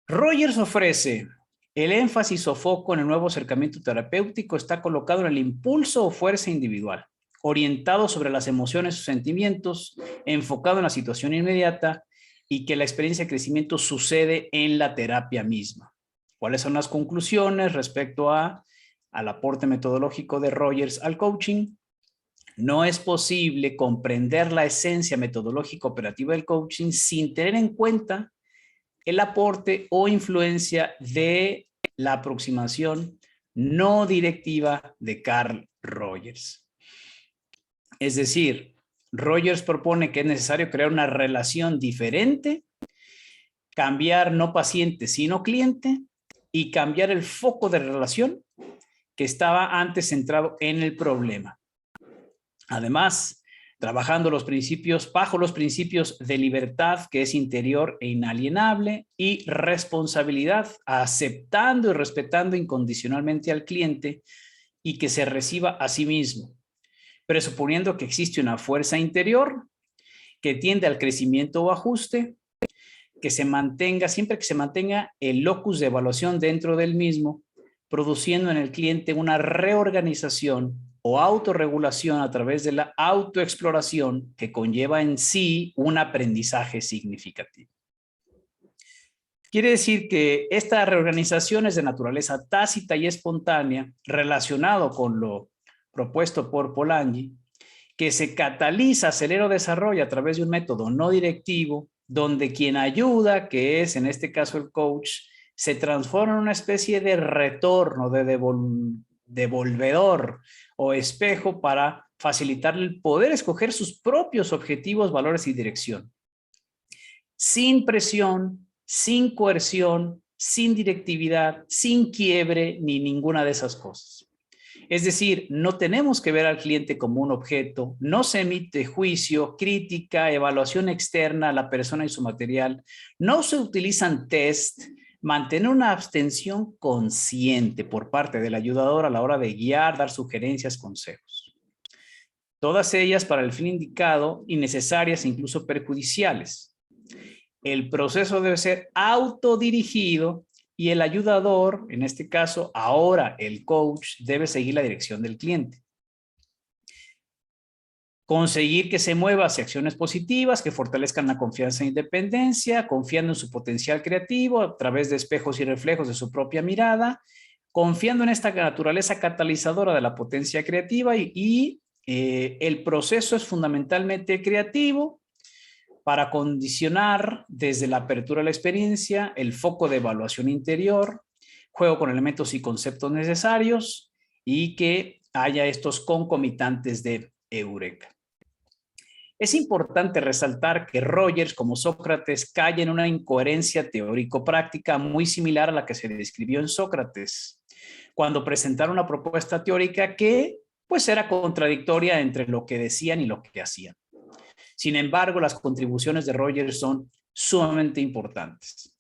Rogers ofrece el énfasis o foco en el nuevo acercamiento terapéutico está colocado en el impulso o fuerza individual, orientado sobre las emociones o sentimientos, enfocado en la situación inmediata y que la experiencia de crecimiento sucede en la terapia misma. ¿Cuáles son las conclusiones respecto al aporte metodológico de Rogers al coaching? No es posible comprender la esencia metodológica operativa del coaching sin tener en cuenta el aporte o influencia de la aproximación no directiva de Carl Rogers. Es decir, Rogers propone que es necesario crear una relación diferente, cambiar no paciente sino cliente y cambiar el foco de relación que estaba antes centrado en el problema. Además, trabajando bajo los principios de libertad, que es interior e inalienable, y responsabilidad, aceptando y respetando incondicionalmente al cliente y que se reciba a sí mismo, presuponiendo que existe una fuerza interior que tiende al crecimiento o ajuste, que se mantenga, siempre que se mantenga el locus de evaluación dentro del mismo, produciendo en el cliente una reorganización o autorregulación a través de la autoexploración que conlleva en sí un aprendizaje significativo. Quiere decir que esta reorganización es de naturaleza tácita y espontánea, relacionado con lo propuesto por Polanyi, que se cataliza, acelera o desarrolla a través de un método no directivo, donde quien ayuda, que es en este caso el coach, se transforma en una especie de retorno, de devolvedor o espejo para facilitarle el poder escoger sus propios objetivos, valores y dirección. Sin presión, sin coerción, sin directividad, sin quiebre, ni ninguna de esas cosas. Es decir, no tenemos que ver al cliente como un objeto, no se emite juicio, crítica, evaluación externa a la persona y su material, no se utilizan test, mantener una abstención consciente por parte del ayudador a la hora de guiar, dar sugerencias, consejos. Todas ellas para el fin indicado, innecesarias e incluso perjudiciales. El proceso debe ser autodirigido y el ayudador, en este caso, ahora el coach, debe seguir la dirección del cliente. Conseguir que se mueva hacia acciones positivas que fortalezcan la confianza e independencia, confiando en su potencial creativo a través de espejos y reflejos de su propia mirada, confiando en esta naturaleza catalizadora de la potencia creativa y el proceso es fundamentalmente creativo, para condicionar desde la apertura de la experiencia, el foco de evaluación interior, juego con elementos y conceptos necesarios y que haya estos concomitantes de eureka. Es importante resaltar que Rogers, como Sócrates, cae en una incoherencia teórico-práctica muy similar a la que se describió en Sócrates, cuando presentaron una propuesta teórica que pues era contradictoria entre lo que decían y lo que hacían. Sin embargo, las contribuciones de Rogers son sumamente importantes.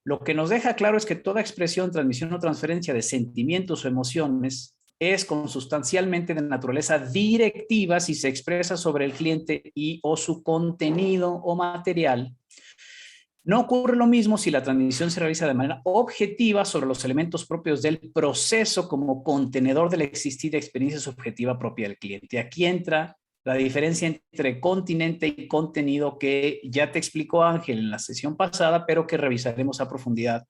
Lo que nos deja claro es que toda expresión, transmisión o transferencia de sentimientos o emociones es consustancialmente de naturaleza directiva si se expresa sobre el cliente y o su contenido o material. No ocurre lo mismo si la transmisión se realiza de manera objetiva sobre los elementos propios del proceso como contenedor de la existida experiencia subjetiva propia del cliente. Aquí entra la diferencia entre continente y contenido que ya te explicó Ángel en la sesión pasada, pero que revisaremos a profundidad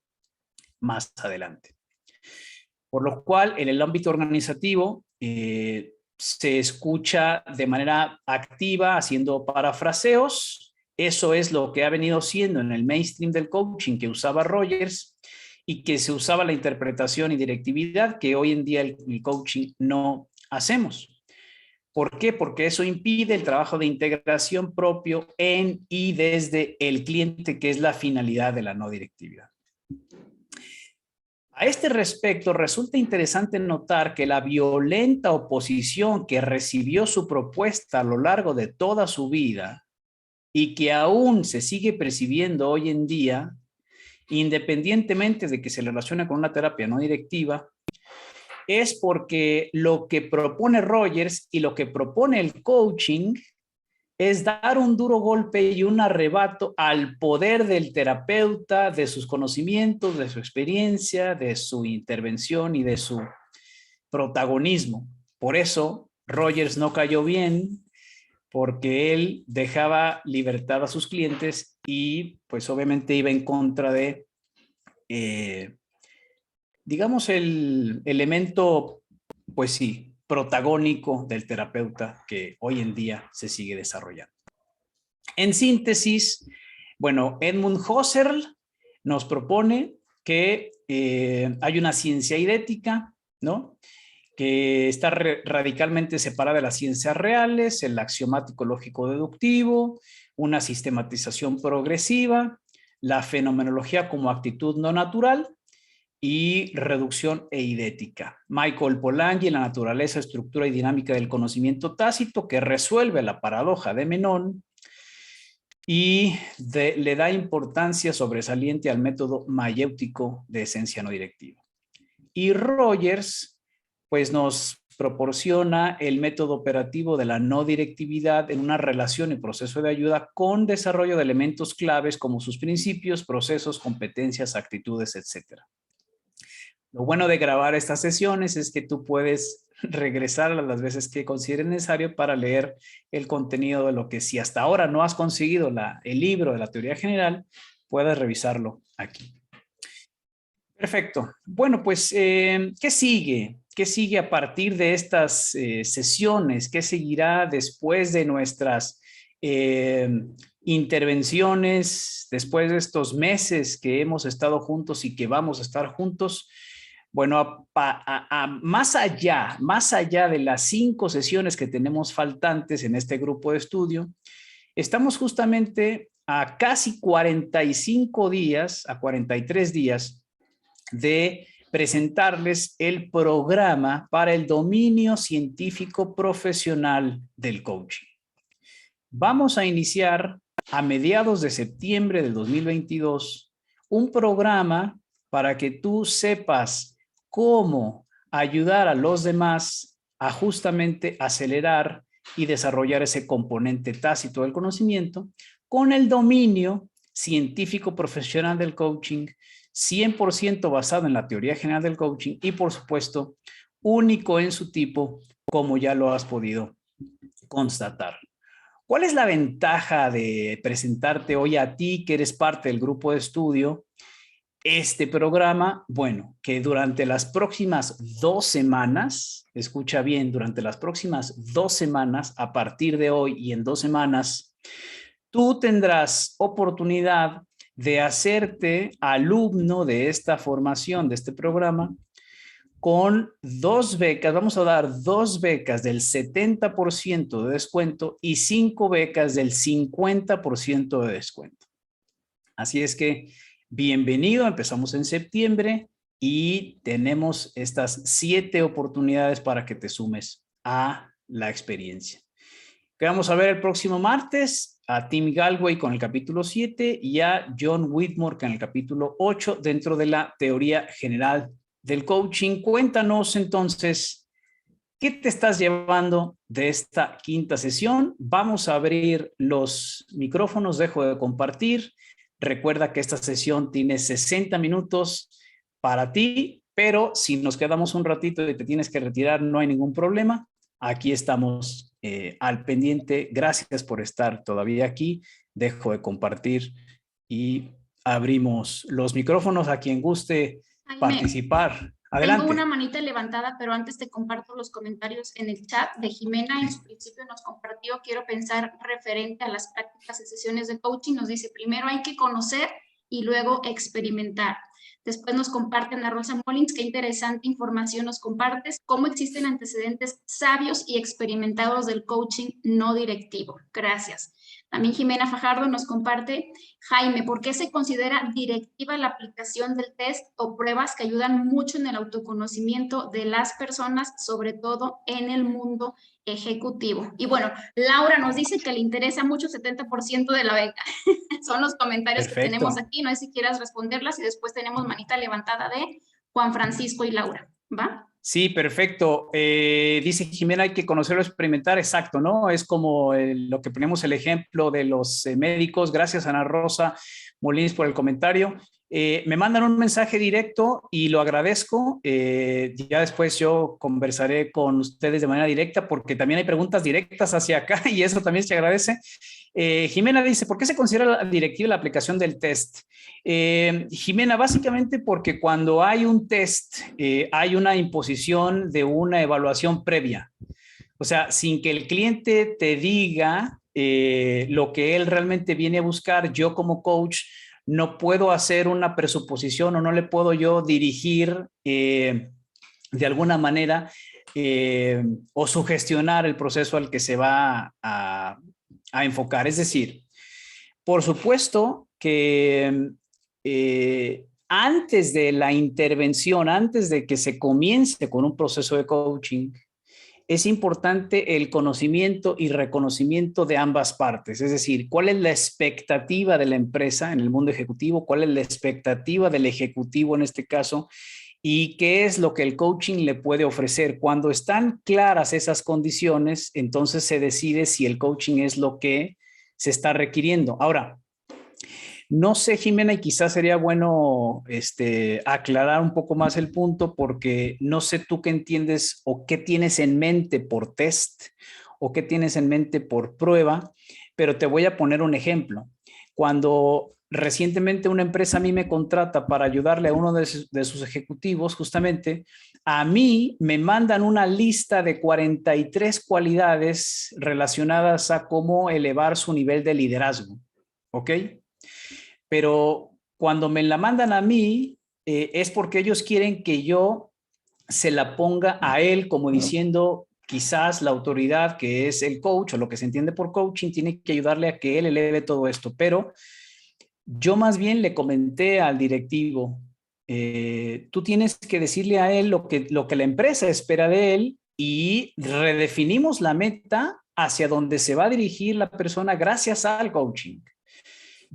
más adelante. Por lo cual, en el ámbito organizativo, se escucha de manera activa, haciendo parafraseos. Eso es lo que ha venido siendo en el mainstream del coaching que usaba Rogers y que se usaba la interpretación y directividad que hoy en día el coaching no hacemos. ¿Por qué? Porque eso impide el trabajo de integración propio en y desde el cliente, que es la finalidad de la no directividad. A este respecto, resulta interesante notar que la violenta oposición que recibió su propuesta a lo largo de toda su vida y que aún se sigue percibiendo hoy en día, independientemente de que se relacione con una terapia no directiva, es porque lo que propone Rogers y lo que propone el coaching es dar un duro golpe y un arrebato al poder del terapeuta, de sus conocimientos, de su experiencia, de su intervención y de su protagonismo. Por eso Rogers no cayó bien, porque él dejaba libertad a sus clientes y pues obviamente iba en contra de, digamos, el elemento, pues sí, protagónico del terapeuta que hoy en día se sigue desarrollando. En síntesis, bueno, Edmund Husserl nos propone que hay una ciencia idética, ¿no? Que está radicalmente separada de las ciencias reales, el axiomático lógico deductivo, una sistematización progresiva, la fenomenología como actitud no natural y reducción eidética. Michael Polanyi, la naturaleza, estructura y dinámica del conocimiento tácito, que resuelve la paradoja de Menón y le da importancia sobresaliente al método mayéutico de esencia no directiva. Y Rogers, pues nos proporciona el método operativo de la no directividad en una relación y proceso de ayuda con desarrollo de elementos claves como sus principios, procesos, competencias, actitudes, etc. Lo bueno de grabar estas sesiones es que tú puedes regresar a las veces que consideres necesario para leer el contenido de lo que, si hasta ahora no has conseguido el libro de la teoría general, puedes revisarlo aquí. Perfecto. Bueno, pues, ¿qué sigue? ¿Qué sigue a partir de estas sesiones? ¿Qué seguirá después de nuestras intervenciones, después de estos meses que hemos estado juntos y que vamos a estar juntos? Bueno, más allá de las 5 sesiones que tenemos faltantes en este grupo de estudio, estamos justamente a casi 45 días, a 43 días, de presentarles el programa para el dominio científico profesional del coaching. Vamos a iniciar a mediados de septiembre del 2022 un programa para que tú sepas cómo ayudar a los demás a justamente acelerar y desarrollar ese componente tácito del conocimiento con el dominio científico profesional del coaching, 100% basado en la teoría general del coaching y, por supuesto, único en su tipo, como ya lo has podido constatar. ¿Cuál es la ventaja de presentarte hoy a ti, que eres parte del grupo de estudio, este programa? Bueno, que durante las próximas 2 semanas, escucha bien, durante las próximas 2 semanas, a partir de hoy y en 2 semanas, tú tendrás oportunidad de hacerte alumno de esta formación, de este programa, con 2 becas. Vamos a dar 2 becas del 70% de descuento y 5 becas del 50% de descuento. Así es que bienvenido, empezamos en septiembre y tenemos estas 7 oportunidades para que te sumes a la experiencia. Que vamos a ver el próximo martes a Tim Galway con el capítulo 7 y a John Whitmore con el capítulo 8 dentro de la teoría general del coaching. Cuéntanos entonces, ¿qué te estás llevando de esta 5ª sesión? Vamos a abrir los micrófonos, dejo de compartir. Recuerda que esta sesión tiene 60 minutos para ti, pero si nos quedamos un ratito y te tienes que retirar, no hay ningún problema. Aquí estamos al pendiente. Gracias por estar todavía aquí. Dejo de compartir y abrimos los micrófonos a quien guste participar. Adelante. Tengo una manita levantada, pero antes te comparto los comentarios en el chat de Jimena. En su principio nos compartió, quiero pensar referente a las prácticas y sesiones de coaching. Nos dice, primero hay que conocer y luego experimentar. Después nos comparten a Rosa Molins, qué interesante información nos compartes, cómo existen antecedentes sabios y experimentados del coaching no directivo. Gracias. También Jimena Fajardo nos comparte, Jaime, ¿por qué se considera directiva la aplicación del test o pruebas que ayudan mucho en el autoconocimiento de las personas, sobre todo en el mundo ejecutivo? Y bueno, Laura nos dice que le interesa mucho 70% de la beca. Son los comentarios que tenemos Perfecto. aquí. No sé si quieras responderlas y después tenemos manita levantada de Juan Francisco y Laura. ¿Va? Sí, perfecto. Dice Jimena, hay que conocerlo, experimentar, exacto, ¿no? Es como lo que ponemos el ejemplo de los médicos. Gracias, Ana Rosa Molins, por el comentario. Me mandan un mensaje directo y lo agradezco. Ya después yo conversaré con ustedes de manera directa porque también hay preguntas directas hacia acá y eso también se agradece. Jimena dice, ¿por qué se considera directiva la aplicación del test? Jimena, básicamente porque cuando hay un test, hay una imposición de una evaluación previa. O sea, sin que el cliente te diga lo que él realmente viene a buscar, yo como coach no puedo hacer una presuposición o no le puedo yo dirigir de alguna manera o sugestionar el proceso al que se va a enfocar. Es decir, por supuesto que antes de la intervención, antes de que se comience con un proceso de coaching, es importante el conocimiento y reconocimiento de ambas partes. Es decir, cuál es la expectativa de la empresa en el mundo ejecutivo, cuál es la expectativa del ejecutivo en este caso, y qué es lo que el coaching le puede ofrecer. Cuando están claras esas condiciones, entonces se decide si el coaching es lo que se está requiriendo. Ahora, no sé, Jimena, y quizás sería bueno aclarar un poco más el punto porque no sé tú qué entiendes o qué tienes en mente por test o qué tienes en mente por prueba, pero te voy a poner un ejemplo. Cuando recientemente una empresa a mí me contrata para ayudarle a uno de sus ejecutivos, justamente, a mí me mandan una lista de 43 cualidades relacionadas a cómo elevar su nivel de liderazgo. ¿Ok? Pero cuando me la mandan a mí, es porque ellos quieren que yo se la ponga a él como diciendo, quizás la autoridad que es el coach o lo que se entiende por coaching tiene que ayudarle a que él eleve todo esto. Pero yo más bien le comenté al directivo, tú tienes que decirle a él lo que la empresa espera de él y redefinimos la meta hacia donde se va a dirigir la persona gracias al coaching.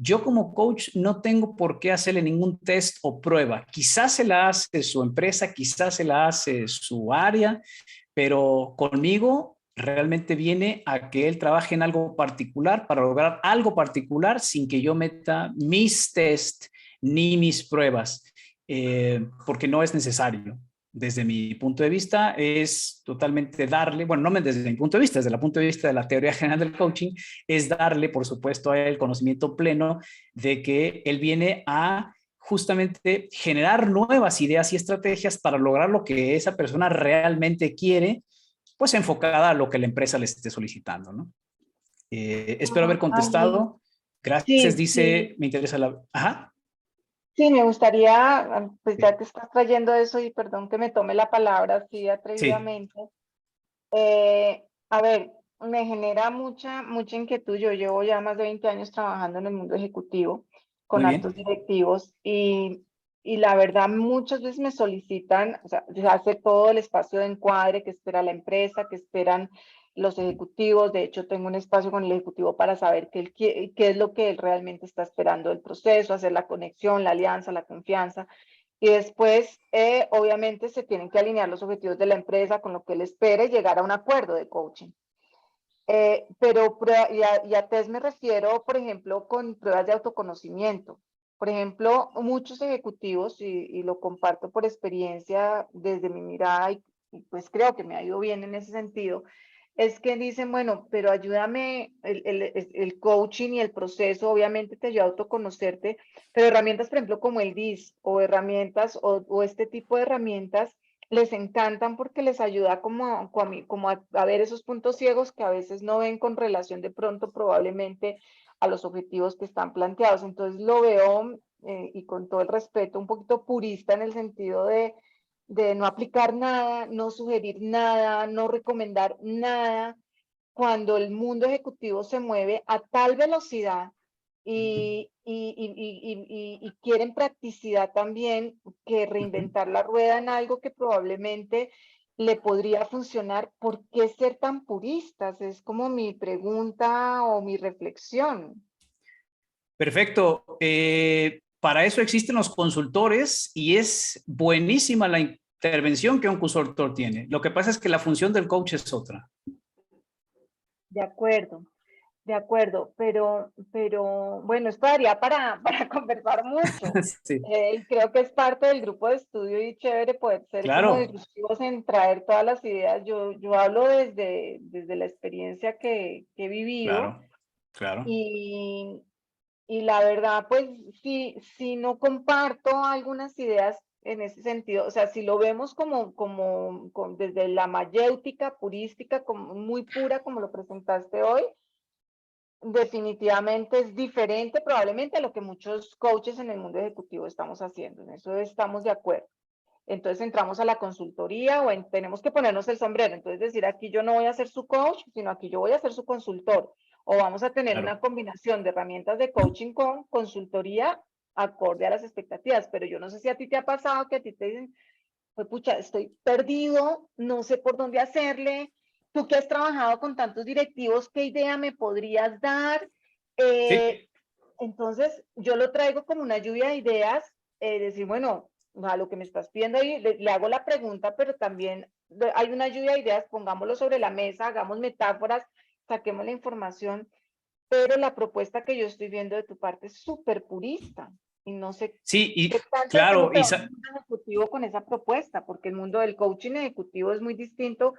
Yo como coach no tengo por qué hacerle ningún test o prueba. Quizás se la hace su empresa, quizás se la hace su área, pero conmigo realmente viene a que él trabaje en algo particular para lograr algo particular sin que yo meta mis test ni mis pruebas, porque no es necesario. Desde mi punto de vista es totalmente darle, bueno, no desde mi punto de vista, desde el punto de vista de la teoría general del coaching, es darle, por supuesto, a él el conocimiento pleno de que él viene a justamente generar nuevas ideas y estrategias para lograr lo que esa persona realmente quiere, pues enfocada a lo que la empresa les esté solicitando, ¿no? Espero haber Allí, contestado. Gracias, sí, sí, dice, me interesa la... Ajá, sí, me gustaría, pues sí, ya te estás trayendo eso y perdón que me tome la palabra así sí, atrevidamente. A ver, me genera mucha inquietud. Yo llevo ya más de 20 años trabajando en el mundo ejecutivo con muy altos bien, directivos y la verdad muchas veces me solicitan, o sea, se hace todo el espacio de encuadre que espera la empresa, que esperan los ejecutivos. De hecho, tengo un espacio con el ejecutivo para saber qué es lo que él realmente está esperando del proceso, hacer la conexión, la alianza, la confianza. Y después, obviamente, se tienen que alinear los objetivos de la empresa con lo que él espera y llegar a un acuerdo de coaching. Pero y a test me refiero, por ejemplo, con pruebas de autoconocimiento. Por ejemplo, muchos ejecutivos, y lo comparto por experiencia desde mi mirada, y pues creo que me ha ido bien en ese sentido, es que dicen, bueno, pero ayúdame, el coaching y el proceso obviamente te ayuda a autoconocerte, pero herramientas, por ejemplo, como el DIS o herramientas o este tipo de herramientas les encantan porque les ayuda como a ver esos puntos ciegos que a veces no ven con relación de pronto probablemente a los objetivos que están planteados. Entonces lo veo y con todo el respeto, un poquito purista en el sentido de no aplicar nada, no sugerir nada, no recomendar nada, cuando el mundo ejecutivo se mueve a tal velocidad y quieren practicidad también, que reinventar la rueda en algo que probablemente le podría funcionar. ¿Por qué ser tan puristas? Es como mi pregunta o mi reflexión. Perfecto. Para eso existen los consultores y es buenísima la intervención que un consultor tiene. Lo que pasa es que la función del coach es otra. De acuerdo, pero bueno, esto daría para conversar mucho. Sí, Y creo que es parte del grupo de estudio y chévere poder ser como claro, disruptivos en traer todas las ideas. Yo hablo desde la experiencia que he vivido claro, claro. y, y la verdad, pues si no comparto algunas ideas en ese sentido, o sea, si lo vemos desde la mayéutica, purística, como, muy pura como lo presentaste hoy, definitivamente es diferente probablemente a lo que muchos coaches en el mundo ejecutivo estamos haciendo. En eso estamos de acuerdo. Entonces entramos a la consultoría tenemos que ponernos el sombrero. Entonces decir, aquí yo no voy a ser su coach, sino aquí yo voy a ser su consultor. O vamos a tener Claro. una combinación de herramientas de coaching con consultoría acorde a las expectativas. Pero yo no sé si a ti te ha pasado que a ti te dicen, pues pucha, estoy perdido, no sé por dónde hacerle. Tú que has trabajado con tantos directivos, ¿qué idea me podrías dar? Eh, Sí, entonces, yo lo traigo como una lluvia de ideas, decir, bueno, a lo que me estás pidiendo ahí, le hago la pregunta, pero también hay una lluvia de ideas, pongámoslo sobre la mesa, hagamos metáforas, saquemos la información, pero la propuesta que yo estoy viendo de tu parte es súper purista y no sé sí, qué y tanto de pronto claro, te va el mundo ejecutivo con esa propuesta, porque el mundo del coaching ejecutivo es muy distinto.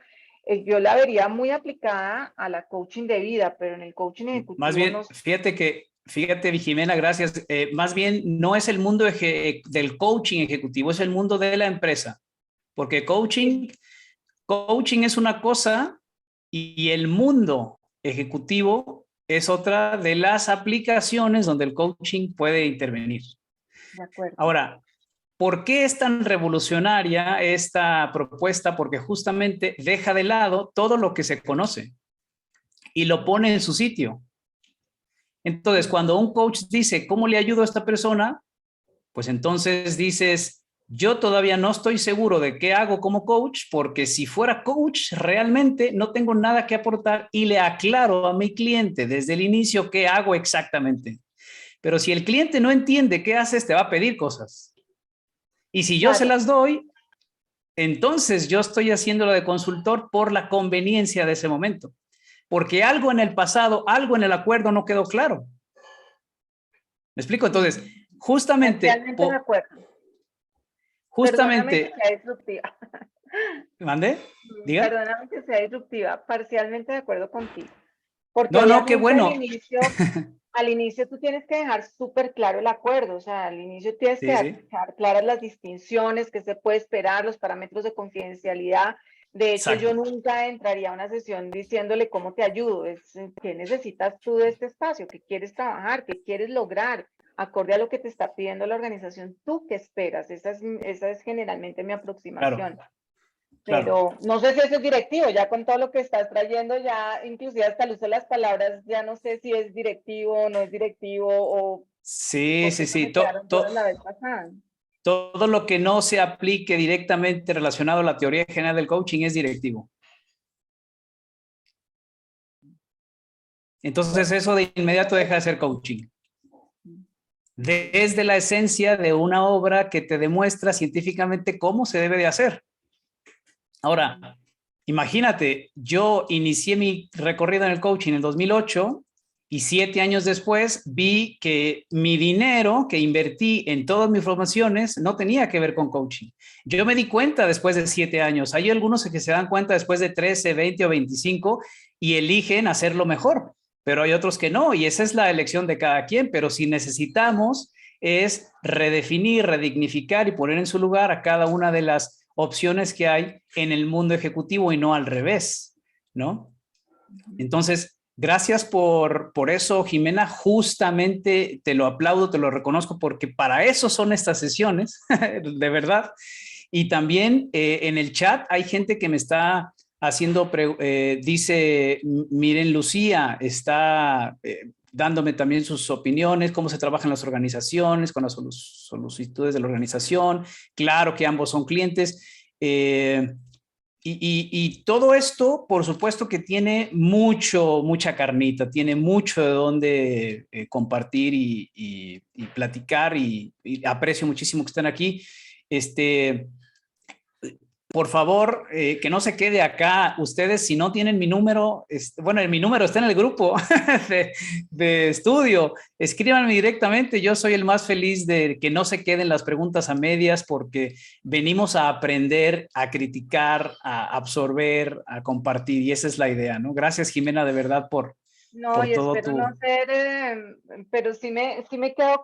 Yo la vería muy aplicada a la coaching de vida, pero en el coaching más ejecutivo no bien, sé. fíjate, Jimena, gracias. Más bien, no es el mundo del coaching ejecutivo, es el mundo de la empresa. Porque coaching es una cosa y el mundo ejecutivo es otra de las aplicaciones donde el coaching puede intervenir. De acuerdo. Ahora, ¿por qué es tan revolucionaria esta propuesta? Porque justamente deja de lado todo lo que se conoce y lo pone en su sitio. Entonces, Sí, cuando un coach dice, ¿cómo le ayudo a esta persona? Pues entonces dices, yo todavía no estoy seguro de qué hago como coach, porque si fuera coach, realmente no tengo nada que aportar y le aclaro a mi cliente desde el inicio qué hago exactamente. Pero si el cliente no entiende qué haces, te va a pedir cosas. Y si yo se claro. las doy, entonces yo estoy haciéndolo de consultor por la conveniencia de ese momento. Porque algo en el pasado, algo en el acuerdo no quedó claro. ¿Me explico? Entonces, justamente, Parcialmente de acuerdo. Perdóname que justamente, sea disruptiva. ¿mande? Diga. Perdóname que sea disruptiva. Parcialmente de acuerdo contigo. Porque No, no, qué obviamente bueno. al inicio tú tienes que dejar súper claro el acuerdo. O sea, al inicio tienes que Sí, sí, dejar claras las distinciones, qué se puede esperar, los parámetros de confidencialidad. De hecho, yo exacto. nunca entraría a una sesión diciéndole cómo te ayudo. ¿Qué necesitas tú de este espacio? ¿Qué quieres trabajar? ¿Qué quieres lograr? Acorde a lo que te está pidiendo la organización, ¿tú qué esperas? Esa es generalmente mi Claro, aproximación. claro. Pero no sé si eso es directivo, ya con todo lo que estás trayendo, ya inclusive hasta el uso de las palabras, ya no sé si es directivo o no es directivo, o Sí, porque sí, eso sí. me quedaron dudas la vez pasada. Todo lo que no se aplique directamente relacionado a la teoría general del coaching es directivo. Entonces, Bueno, eso de inmediato deja de ser coaching. Desde la esencia de una obra que te demuestra científicamente cómo se debe de hacer. Ahora, imagínate, yo inicié mi recorrido en el coaching en el 2008 y 7 años después vi que mi dinero que invertí en todas mis formaciones no tenía que ver con coaching. Yo me di cuenta después de 7 años. Hay algunos que se dan cuenta después de 13, 20 o 25 y eligen hacerlo mejor, pero hay otros que no y esa es la elección de cada quien. Pero si necesitamos es redefinir, redignificar y poner en su lugar a cada una de las opciones que hay en el mundo ejecutivo y no al revés, ¿no? Entonces, Gracias por eso, Jimena. Justamente te lo aplaudo, te lo reconozco, porque para eso son estas sesiones, de verdad. Y también en el chat hay gente que me está haciendo, dice, miren, Lucía, está dándome también sus opiniones, cómo se trabaja en las organizaciones, con las solicitudes de la organización. Claro que ambos son clientes. Y todo esto, por supuesto que tiene mucha carnita, tiene mucho de dónde compartir y platicar y aprecio muchísimo que estén aquí. Este, por favor, que no se quede acá. Ustedes, si no tienen mi número, bueno, mi número está en el grupo de estudio. Escríbanme directamente. Yo soy el más feliz de que no se queden las preguntas a medias porque venimos a aprender, a criticar, a absorber, a compartir. Y esa es la idea, ¿no? Gracias, Jimena, de verdad, No, por y todo espero no tu... ser, pero sí me quedo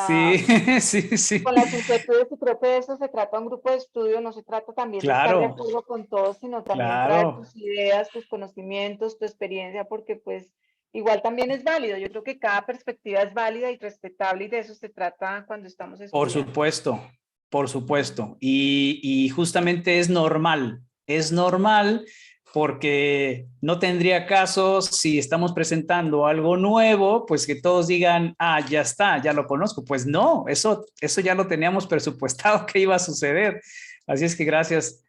Sí, sí, sí. con las inquietudes, y creo que de eso se trata un grupo de estudio. No se trata también de estar de Claro, acuerdo con todos, sino también traer claro. tus ideas, tus conocimientos, tu experiencia, porque pues igual también es válido. Yo creo que cada perspectiva es válida y respetable, y de eso se trata cuando estamos Por estudiando. supuesto, por supuesto. Y justamente es normal porque no tendría caso si estamos presentando algo nuevo, pues que todos digan, ah, ya está, ya lo conozco. Pues no, eso ya lo teníamos presupuestado que iba a suceder. Así es que gracias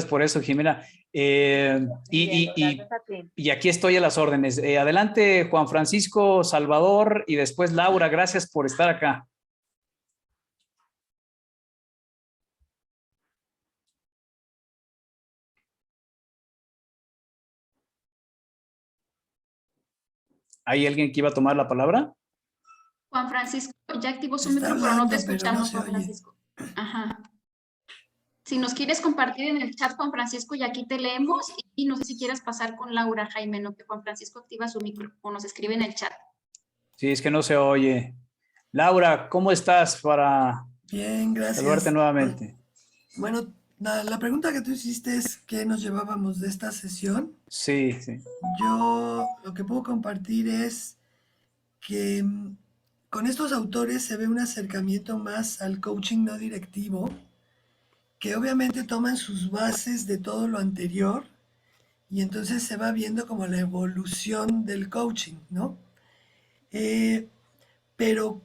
por eso, Jimena. Entiendo, gracias a ti. Y aquí estoy a las órdenes. Adelante, Juan Francisco, Salvador y después Laura, gracias por estar acá. ¿Hay alguien que iba a tomar la palabra? Juan Francisco, ya activó su Está micro, pero no te hablando, pero no escuchamos, se Juan oye. Francisco. Ajá. Si nos quieres compartir en el chat, Juan Francisco, y aquí te leemos, y no sé si quieres pasar con Laura, Jaime, no, que Juan Francisco activa su micro o nos escribe en el chat. Sí, es que no se oye. Laura, ¿cómo estás para Bien, saludarte gracias. nuevamente? Bueno, la pregunta que tú hiciste es qué nos llevábamos de esta sesión. Sí, sí. Yo lo que puedo compartir es que con estos autores se ve un acercamiento más al coaching no directivo, que obviamente toman sus bases de todo lo anterior y entonces se va viendo como la evolución del coaching, ¿no? Eh, pero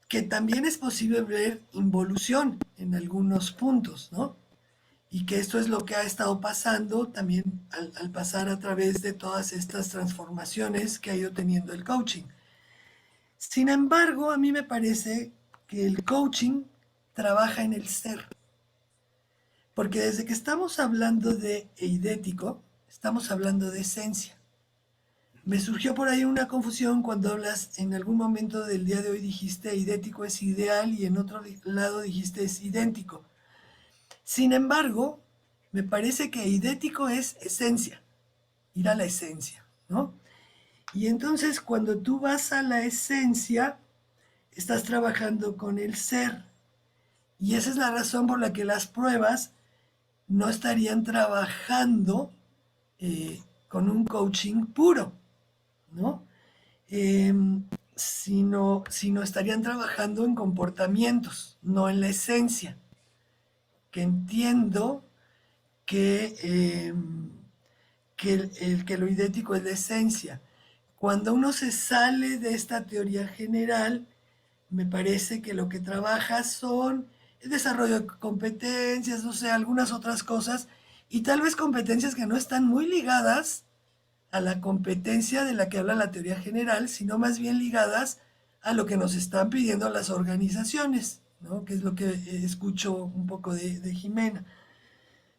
que también es posible ver involución en algunos puntos, ¿no? Y que esto es lo que ha estado pasando también al pasar a través de todas estas transformaciones que ha ido teniendo el coaching. Sin embargo, a mí me parece que el coaching trabaja en el ser, porque desde que estamos hablando de eidético, estamos hablando de esencia. Me surgió por ahí una confusión cuando hablas, en algún momento del día de hoy dijiste idético es ideal y en otro lado dijiste es idéntico. Sin embargo, me parece que idético es esencia, ir a la esencia, ¿no? Y entonces cuando tú vas a la esencia, estás trabajando con el ser. Y esa es la razón por la que las pruebas no estarían trabajando con un coaching puro, ¿no? Eh, sino estarían trabajando en comportamientos, no en la esencia, que entiendo que, que lo idéntico es la esencia. Cuando uno se sale de esta teoría general, me parece que lo que trabaja son el desarrollo de competencias, no sé, algunas otras cosas, y tal vez competencias que no están muy ligadas a la competencia de la que habla la teoría general, sino más bien ligadas a lo que nos están pidiendo las organizaciones, ¿no? Que es lo que escucho un poco de Jimena.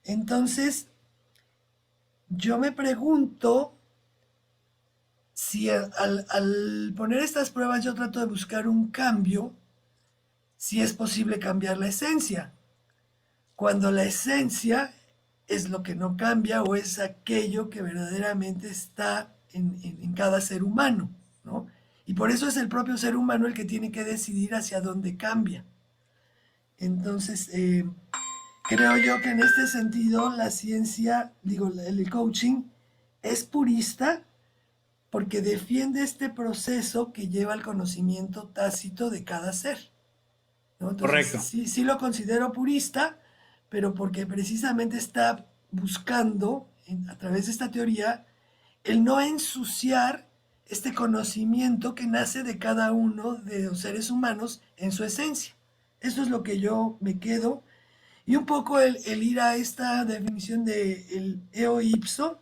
Entonces, yo me pregunto si al poner estas pruebas yo trato de buscar un cambio, si es posible cambiar la esencia, cuando la esencia es lo que no cambia o es aquello que verdaderamente está en cada ser humano, ¿no? Y por eso es el propio ser humano el que tiene que decidir hacia dónde cambia. Entonces, creo yo que en este sentido la ciencia, digo, el coaching es purista, porque defiende este proceso que lleva al conocimiento tácito de cada ser, ¿no? Entonces, Correcto. sí lo considero purista, pero porque precisamente está buscando, a través de esta teoría, el no ensuciar este conocimiento que nace de cada uno de los seres humanos en su esencia. Esto es lo que yo me quedo. Y un poco el ir a esta definición de el eo ipso,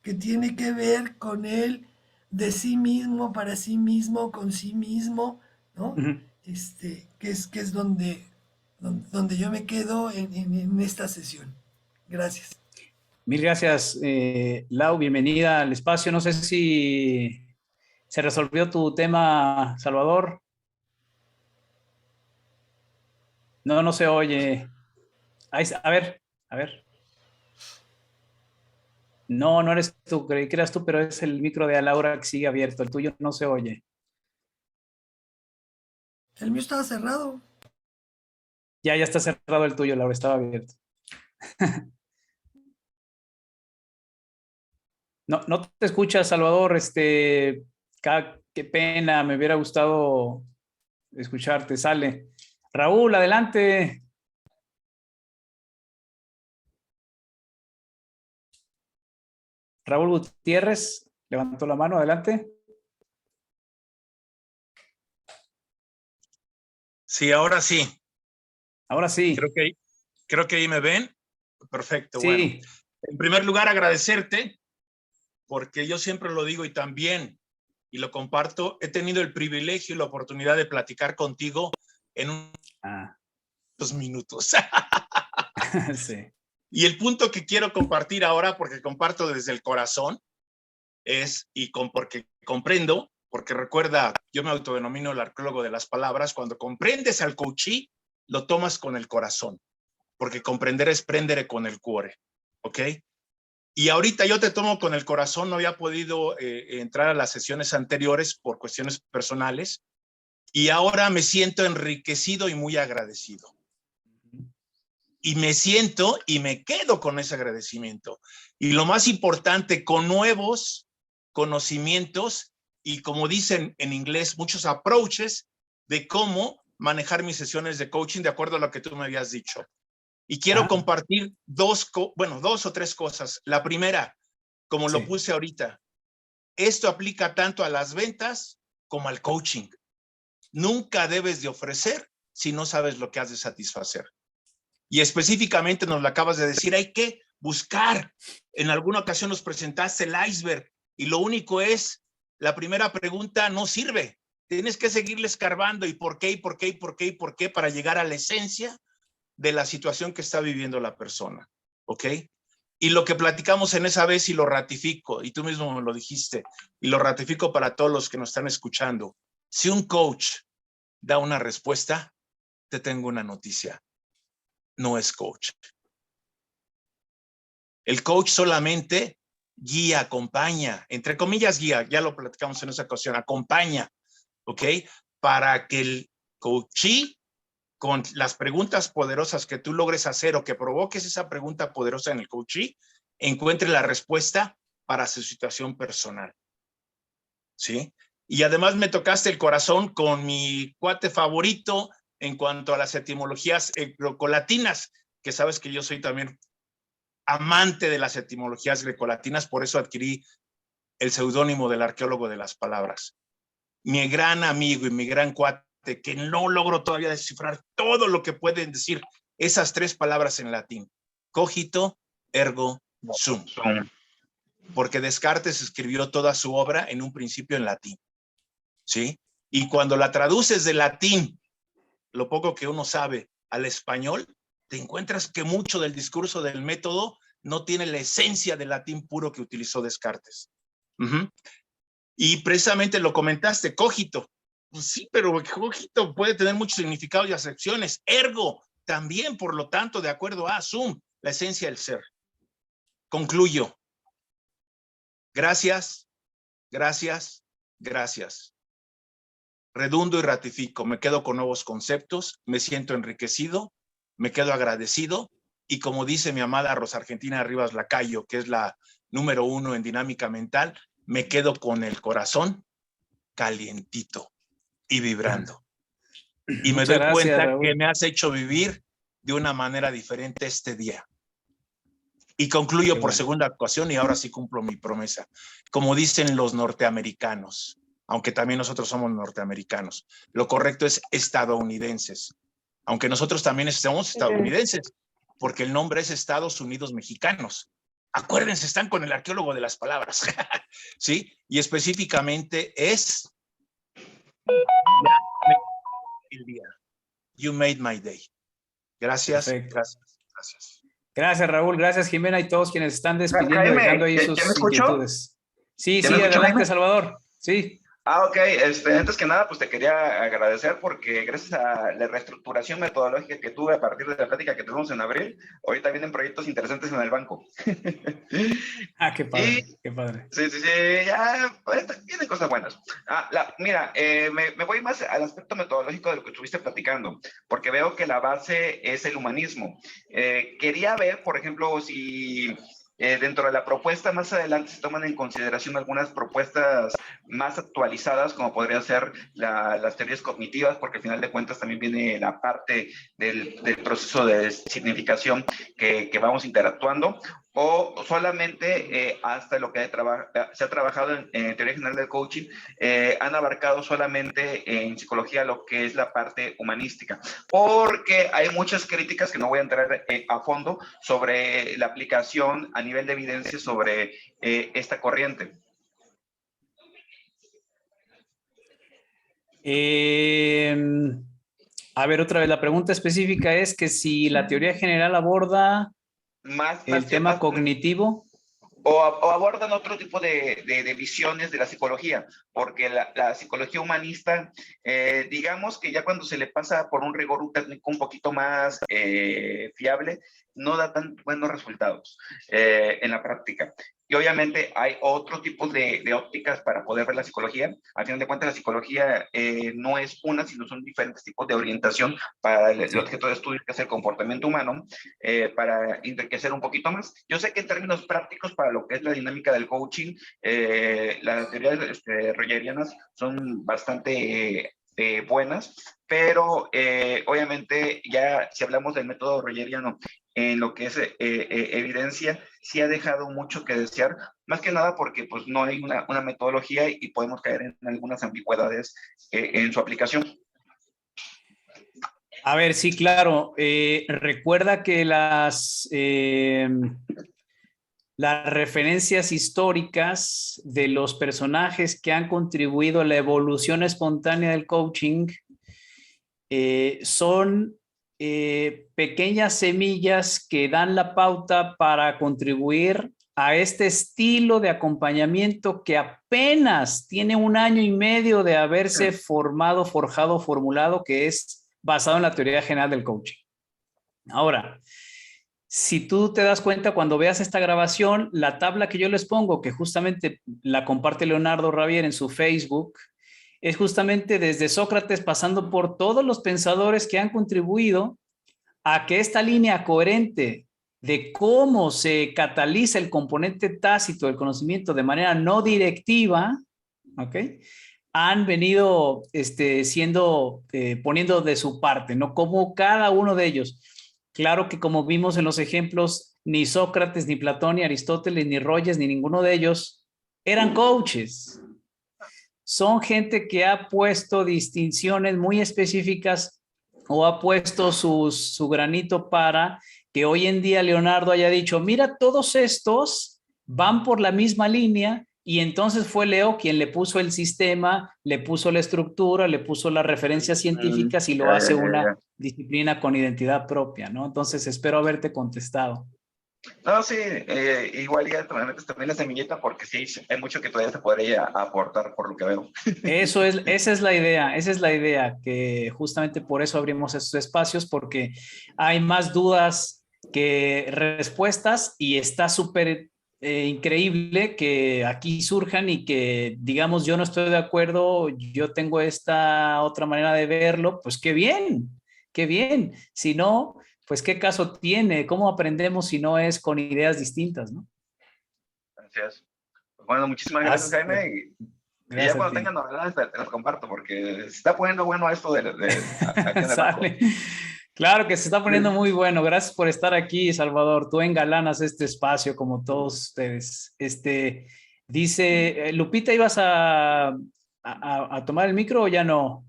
que tiene que ver con el de sí mismo, para sí mismo, con sí mismo, ¿no? Ujú. Que es donde yo me quedo en esta sesión. Gracias. Mil gracias, Lau, bienvenida al espacio. No sé si se resolvió tu tema, Salvador. No, no se oye. Ahí está. A ver. No, no eres tú, creí que eras tú, pero es el micro de Laura que sigue abierto. El tuyo no se oye. El mío estaba cerrado. Ya está cerrado el tuyo, Laura, estaba abierto. No te escuchas, Salvador. Qué pena, me hubiera gustado escucharte. Sale. Raúl, adelante. Raúl Gutiérrez levantó la mano, adelante. Sí, ahora sí. Ahora sí. Creo que ahí me ven. Perfecto. Sí. Bueno, en primer lugar, agradecerte, porque yo siempre lo digo y también, y lo comparto, he tenido el privilegio y la oportunidad de platicar contigo en unos minutos. Sí. Y el punto que quiero compartir ahora, porque comparto desde el corazón, porque comprendo, porque recuerda, yo me autodenomino el arqueólogo de las palabras, cuando comprendes al coachí, lo tomas con el corazón, porque comprender es prendere con el cuore, ¿ok? Y ahorita yo te tomo con el corazón, no había podido entrar a las sesiones anteriores por cuestiones personales, y ahora me siento enriquecido y muy agradecido. Y me siento y me quedo con ese agradecimiento. Y lo más importante, con nuevos conocimientos y, como dicen en inglés, muchos approaches de cómo manejar mis sesiones de coaching de acuerdo a lo que tú me habías dicho. Y quiero compartir dos o tres cosas. La primera, como lo puse ahorita, esto aplica tanto a las ventas como al coaching. Nunca debes de ofrecer si no sabes lo que has de satisfacer. Y específicamente nos lo acabas de decir, hay que buscar. En alguna ocasión nos presentaste el iceberg y lo único es, la primera pregunta no sirve. Tienes que seguirle escarbando y por qué, y por qué, y por qué, y por qué, para llegar a la esencia de la situación que está viviendo la persona, ¿ok? Y lo que platicamos en esa vez, y lo ratifico, y tú mismo me lo dijiste, y lo ratifico para todos los que nos están escuchando, si un coach da una respuesta, te tengo una noticia. No es coach. El coach solamente guía, acompaña, entre comillas guía, ya lo platicamos en esa ocasión, acompaña, ¿ok? Para que el coachee, con las preguntas poderosas que tú logres hacer o que provoques esa pregunta poderosa en el coachee, encuentre la respuesta para su situación personal, ¿sí? Y además me tocaste el corazón con mi cuate favorito en cuanto a las etimologías grecolatinas, que sabes que yo soy también amante de las etimologías grecolatinas, por eso adquirí el seudónimo del arqueólogo de las palabras. Mi gran amigo y mi gran cuate, que no logro todavía descifrar todo lo que pueden decir esas tres palabras en latín: cogito, ergo, sum. Porque Descartes escribió toda su obra en un principio en latín, ¿sí? Y cuando la traduces de latín, lo poco que uno sabe, al español, te encuentras que mucho del discurso del método no tiene la esencia del latín puro que utilizó Descartes. Y precisamente lo comentaste, cogito. Pues sí, pero cogito puede tener muchos significados y acepciones. Ergo, también, por lo tanto, de acuerdo a sum, la esencia del ser. Concluyo. Gracias, gracias, gracias. Redundo y ratifico, me quedo con nuevos conceptos, me siento enriquecido, me quedo agradecido, y como dice mi amada Rosa Argentina Rivas Lacayo, que es la número 1 en dinámica mental, me quedo con el corazón calientito y vibrando. Y me doy cuenta que me has hecho vivir de una manera diferente este día. Y concluyo por segunda ocasión, y ahora sí cumplo mi promesa. Como dicen los norteamericanos, aunque también nosotros somos norteamericanos, lo correcto es estadounidenses. Aunque nosotros también somos estadounidenses, porque el nombre es Estados Unidos Mexicanos. Acuérdense, están con el arqueólogo de las palabras. ¿Sí? Y específicamente es el día. You made my day. Gracias, Perfecto. gracias. Gracias, Raúl. Gracias, Jimena, y todos quienes están despidiendo, Jaime, dejando ahí ¿ya sus me escucho? inquietudes. Sí, ¿Ya sí, me escucho, adelante, Jaime? Salvador. Sí. Ok, antes que nada, pues te quería agradecer porque gracias a la reestructuración metodológica que tuve a partir de la plática que tuvimos en abril, ahorita vienen proyectos interesantes en el banco. Ah, qué padre, qué padre. Sí, ya pues, vienen cosas buenas. Mira, me voy más al aspecto metodológico de lo que estuviste platicando, porque veo que la base es el humanismo. Quería ver, por ejemplo, si dentro de la propuesta más adelante se toman en consideración algunas propuestas más actualizadas, como podría ser las teorías cognitivas, porque al final de cuentas también viene la parte del proceso de significación que vamos interactuando, o solamente hasta lo que se ha trabajado en teoría general del coaching, han abarcado solamente en psicología lo que es la parte humanística, porque hay muchas críticas que no voy a entrar a fondo sobre la aplicación a nivel de evidencia sobre esta corriente. A ver, otra vez, la pregunta específica es que si la teoría general aborda el tema cognitivo. O abordan otro tipo de visiones de la psicología, porque la psicología humanista, digamos que ya cuando se le pasa por un rigor técnico un poquito más fiable, no da tan buenos resultados en la práctica. Y obviamente hay otro tipo de ópticas para poder ver la psicología. Al final de cuentas, la psicología no es una, sino son diferentes tipos de orientación para el objeto de estudio, que es el comportamiento humano, para enriquecer un poquito más. Yo sé que en términos prácticos, para lo que es la dinámica del coaching, las teorías rogerianas son bastante buenas, pero obviamente ya si hablamos del método rogeriano en lo que es evidencia, sí ha dejado mucho que desear, más que nada porque pues no hay una metodología y podemos caer en algunas ambigüedades en su aplicación. A ver, sí, claro. Recuerda que las referencias históricas de los personajes que han contribuido a la evolución espontánea del coaching son pequeñas semillas que dan la pauta para contribuir a este estilo de acompañamiento que apenas tiene 1 año y medio de haberse formado, forjado, formulado, que es basado en la teoría general del coaching. Ahora, si tú te das cuenta cuando veas esta grabación, la tabla que yo les pongo, que justamente la comparte Leonardo Ravier en su Facebook, es justamente desde Sócrates pasando por todos los pensadores que han contribuido a que esta línea coherente de cómo se cataliza el componente tácito del conocimiento de manera no directiva, ¿ok?, han venido poniendo de su parte, ¿no? Como cada uno de ellos. Claro que como vimos en los ejemplos, ni Sócrates, ni Platón, ni Aristóteles, ni Rogers, ni ninguno de ellos eran coaches. Son gente que ha puesto distinciones muy específicas o ha puesto su granito para que hoy en día Leonardo haya dicho, mira, todos estos van por la misma línea, y entonces fue Leo quien le puso el sistema, le puso la estructura, le puso las referencias científicas y lo hace una disciplina con identidad propia, ¿no? Entonces espero haberte contestado. No, sí, igual ya también la semillita, porque sí, hay mucho que todavía se podría aportar por lo que veo. Esa es la idea, que justamente por eso abrimos estos espacios, porque hay más dudas que respuestas y está súper increíble que aquí surjan y que digamos yo no estoy de acuerdo, yo tengo esta otra manera de verlo, pues qué bien, si no, pues qué caso tiene, cómo aprendemos si no es con ideas distintas, ¿no? Gracias. Bueno, muchísimas gracias, Jaime. Y Gracias ya cuando tengan novedades te las comparto, porque se está poniendo bueno esto de aquí en el banco. Claro que se está poniendo muy bueno. Gracias por estar aquí, Salvador. Tú engalanas este espacio como todos ustedes. Dice, Lupita, ¿ibas a tomar el micro o ya no?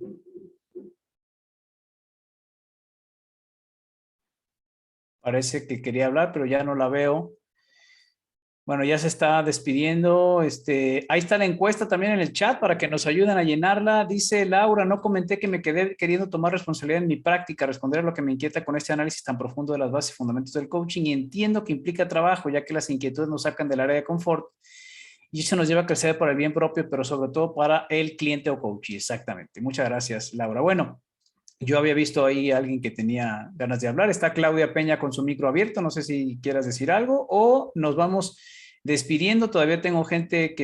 Parece que quería hablar, pero ya no la veo. Bueno, ya se está despidiendo. Ahí está la encuesta también en el chat para que nos ayuden a llenarla. Dice Laura, no comenté que me quedé queriendo tomar responsabilidad en mi práctica, responder a lo que me inquieta con este análisis tan profundo de las bases y fundamentos del coaching, y entiendo que implica trabajo, ya que las inquietudes nos sacan del área de confort y eso nos lleva a crecer para el bien propio, pero sobre todo para el cliente o coach. Exactamente. Muchas gracias, Laura. Bueno, yo había visto ahí a alguien que tenía ganas de hablar. Está Claudia Peña con su micro abierto. No sé si quieras decir algo o nos vamos despidiendo. Todavía tengo gente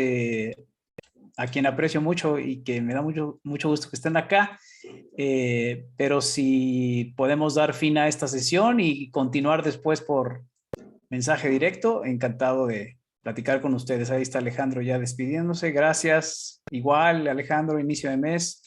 a quien aprecio mucho y que me da mucho gusto que estén acá. Pero si podemos dar fin a esta sesión y continuar después por mensaje directo, encantado de platicar con ustedes. Ahí está Alejandro ya despidiéndose. Gracias. Igual, Alejandro, inicio de mes.